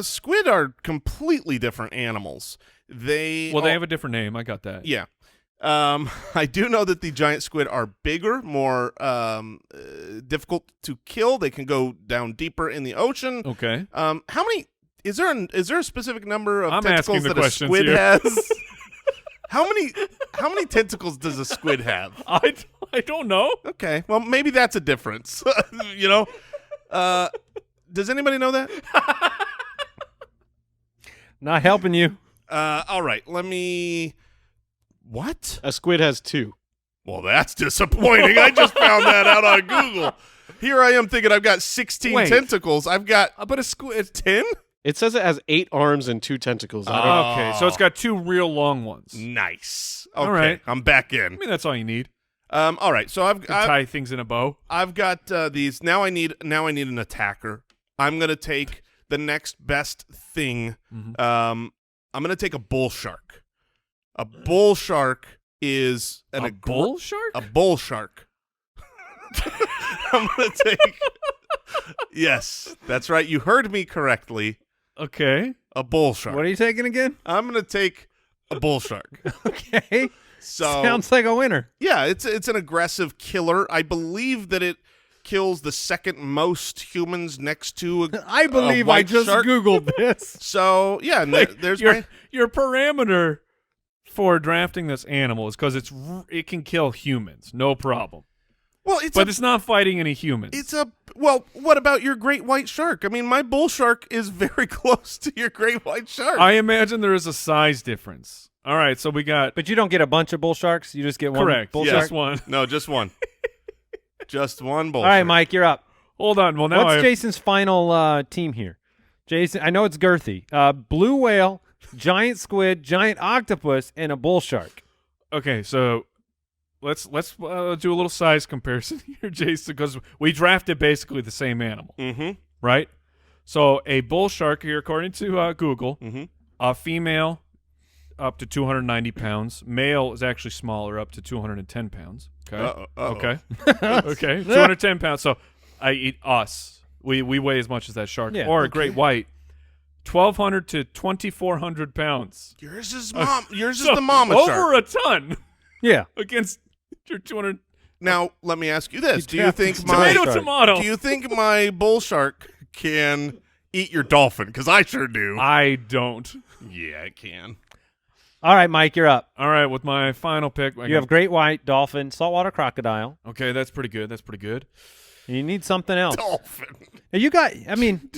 Squid are completely different animals. They have a different name. I got that. Yeah. I do know that the giant squid are bigger, more difficult to kill. They can go down deeper in the ocean. Okay. How many? Is there a specific number of I'm tentacles asking the that a questions squid here. has? How many tentacles does a squid have? I don't know. Okay, well maybe that's a difference. You know, does anybody know that? Not helping you. All right, let me. What? A squid has 2. Well, that's disappointing. I just found that out on Google. Here I am thinking I've got 16 Wait. tentacles. I've got But a squid. it's 10? It says it has 8 arms and 2 tentacles. I don't Okay, so it's got 2 real long ones. Nice. Okay, All right. I'm back I in. mean, that's all you need. All right, so I've Tie things in a bow. I've got these. Now I need an attacker. I'm gonna take the next best thing. Mhm. I'm gonna take a bull shark. A bull shark is A bull shark? A bull shark. I'm gonna take. Yes, that's right. You heard me correctly. Okay. A bull shark. What are you taking again? I'm gonna take a bull shark. Okay. So Sounds like a winner. yeah, it's an aggressive killer. I believe that it kills the second most humans next to a I believe I white just shark. Googled this. So yeah, and there's Your parameter for drafting this animal is because it can kill humans, no problem. well, But it's not fighting any humans. well. What about your great white shark? I mean, my bull shark is very close to your great white shark. I imagine there is a size difference. All right, so we got But you don't get a bunch of bull sharks. You just get one correct. bull Yeah. shark. Just one. No, just one. Just one bull. All right, shark. Mike, you're up. Hold on. Well, now What's Jason's final team here? Jason, I know it's girthy. Blue whale, giant squid, giant octopus, and a bull shark. Okay, so let's do a little size comparison here, Jason, because we drafted basically the same animal, Mm-hmm. right? So a bull shark here, according to Google, Mm-hmm. a female up to 290 pounds. Male is actually smaller, up to 210 pounds. Okay. Uh-oh. Okay. Okay. 210 pounds. So I eat us. We weigh as much as that shark. Yeah, or a okay. great white. 1,200 to 2,400 pounds. Yours is mom. Yours is So the mama over shark. a ton Yeah. against your 200. Now let me ask you this: Do you drafted think some my bull Tomato. Do you think my bull shark can eat your dolphin? Because I sure do. I don't. Yeah, it can. All right, Mike, you're up. All right, with my final pick. You have great white, dolphin, saltwater crocodile, Okay, that's pretty good. That's pretty good. and you need something else. Dolphin. And you got, I mean,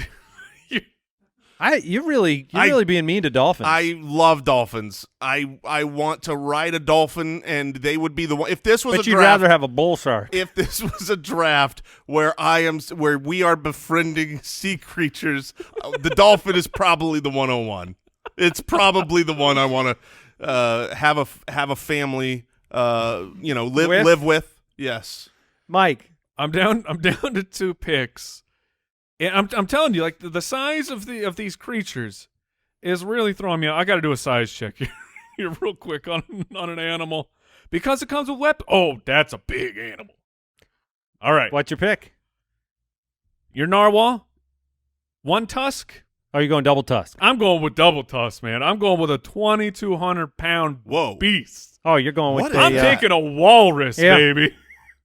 you're really being mean to dolphins. I love dolphins. I want to ride a dolphin, and they would be the one. If this was but a you'd draft, rather have a bull shark. if this was a draft where where we are befriending sea creatures, the dolphin is probably the 101. It's probably the one I want to have a family, live with. Yes. Mike, I'm down to 2 picks. And I'm telling you, like the size of these creatures is really throwing me out. I got to do a size check here real quick on an animal because it comes with weapons. Oh, that's a big animal. All right. what's your pick? Your narwhal, 1 tusk. Are you going double tusk? I'm going with double tusk, man. I'm going with a 2,200-pound Whoa. beast. Oh, you're going with What the I'm taking a walrus, yeah. baby.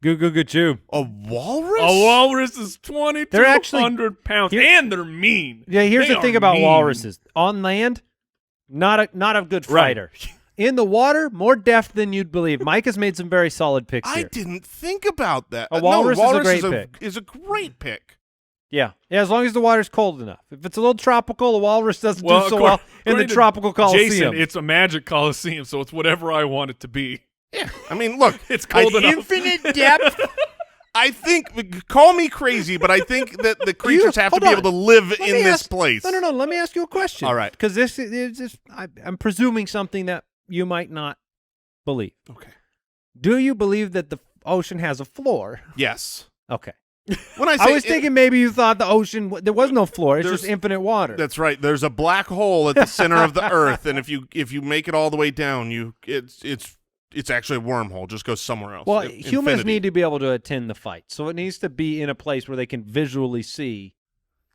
goo. A walrus? A walrus is They're actually- 2,200 pounds, here- and they're mean. Yeah, here's They the thing are about mean. walruses. On land, not a good Right. fighter. In the water, more deft than you'd believe. Mike has made some very solid picks I here. didn't think about that. A walrus is a walrus great pick. Is a great pick. Yeah, as long as the water's cold enough. If it's a little tropical, the walrus doesn't do so according- well in the according to tropical Coliseum. Jason, it's a magic Coliseum, so it's whatever I want it to be. Yeah. I mean, look, It's cold enough. Infinite depth. I think, call me crazy, but I think that the creatures have to hold be on. able to live Let in me this ask- place. No. Let me ask you a question. All right. Because this is I'm presuming something that you might not believe. Okay. Do you believe that the ocean has a floor? Yes. Okay. When I say I was thinking maybe you thought the ocean there was no floor. It's just There's- infinite water. That's right. There's a black hole at the center of the Earth, and if you make it all the way down, it's actually a wormhole. Just goes somewhere else. Well, humans Infinity. need to be able to attend the fight, so it needs to be in a place where they can visually see.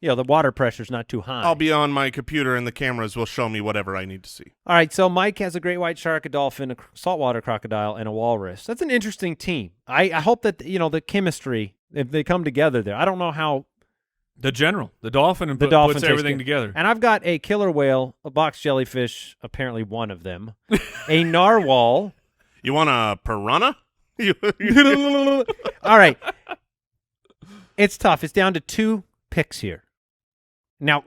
The water pressure's not too high. I'll be on my computer, and the cameras will show me whatever I need to see. All right, so Mike has a great white shark, a dolphin, a saltwater crocodile, and a walrus. That's an interesting team. I hope that the chemistry, if they come together there. I don't know how. The dolphin, and The dolphin puts takes everything care- together. And I've got a killer whale, a box jellyfish, apparently one of them, a narwhal. You want a piranha? All right. It's tough. It's down to 2 picks here. Now,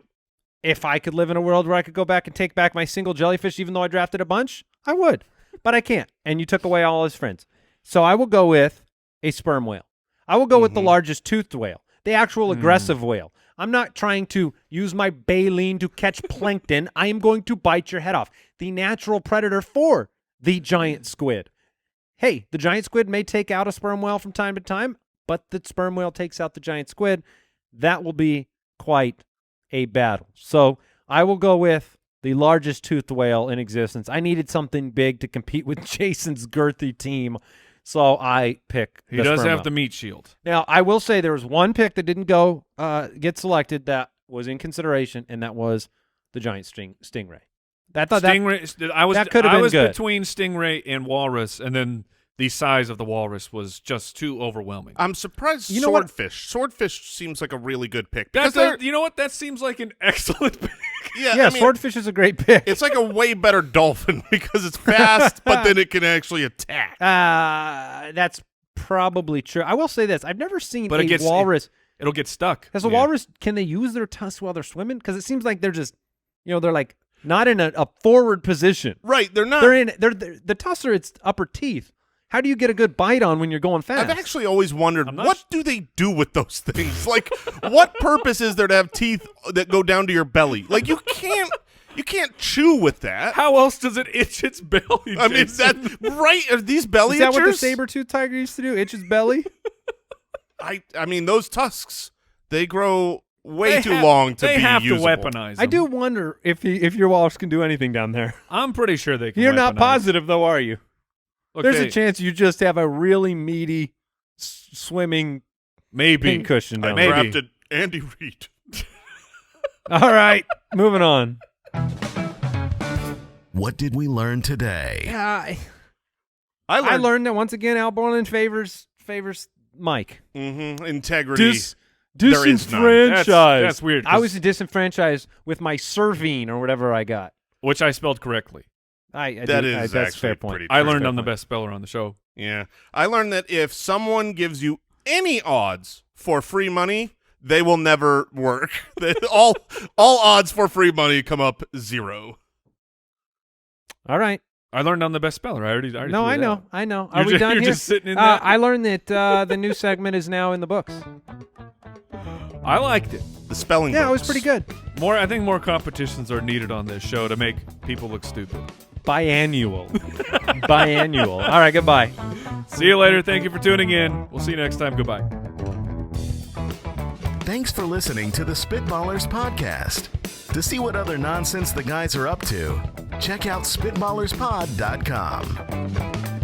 if I could live in a world where I could go back and take back my single jellyfish, even though I drafted a bunch, I would. But I can't. And you took away all his friends. So I will go with a sperm whale. I will go with the largest toothed whale, the actual aggressive whale. I'm not trying to use my baleen to catch plankton. I am going to bite your head off. The natural predator for the giant squid. Hey, the giant squid may take out a sperm whale from time to time, but the sperm whale takes out the giant squid. That will be quite a battle. So I will go with the largest toothed whale in existence. I needed something big to compete with Jason's girthy team, so I pick He the does sperm have whale. the meat shield. Now, I will say there was one pick that didn't go get selected that was in consideration, and that was the giant stingray. That Stingray. that could have I been was good. between stingray and walrus, and then the size of the walrus was just too overwhelming. I'm surprised. You know what? Swordfish. Swordfish seems like a really good pick. That's Because you know what? That seems like an excellent pick. yeah, I mean, swordfish is a great pick. It's like a way better dolphin because it's fast, but then it can actually attack. That's probably true. I will say this: I've never seen But a it gets walrus. It'll get stuck. Has a walrus? Can they use their tusks while they're swimming? Because it seems like they're just, they're like not in a forward position. Right, they're not. They're the tusks are its upper teeth. How do you get a good bite on when you're going fast? I've actually always wondered, I'm not what do they do with those things? Like, what purpose is there to have teeth that go down to your belly? Like, you can't chew with that. How else does it itch its belly? I mean, Jason? that right? Are these belly Is that what the itchers? saber-toothed tiger used to do? Itch its belly? I mean, those tusks, they grow way They too have- long to they be have usable. to weaponize them. I do wonder if your walrus can do anything down there. I'm pretty sure they can. You're not weaponize. positive, though, are you? Look, There's they- a chance you just have a really meaty swimming maybe pincushion I down Maybe. there. drafted Andy Reid. All right, moving on. What did we learn today? Yeah, I I learned that once again, Al Borland favors Mike. integrity. There is none. That's weird. I was disenfranchised with my serving or whatever I got. which I spelled correctly. That that's is a actually fair point. pretty I true. learned I'm the best speller on the show. Yeah. I learned that if someone gives you any odds for free money, they will never work. all odds for free money come up 0. All right. I learned I'm the best speller. I already No, threw I it know. out. I know. You're Are we just- done you're here? just sitting in that. I learned that the new segment is now in the books. I liked it. The spelling Yeah, it was books. pretty good. I think more competitions are needed on this show to make people look stupid. Biannual. Biannual. All right, goodbye. See you later. Thank you for tuning in. We'll see you next time. Goodbye. Thanks for listening to the Spitballers podcast. To see what other nonsense the guys are up to, check out SpitballersPod.com.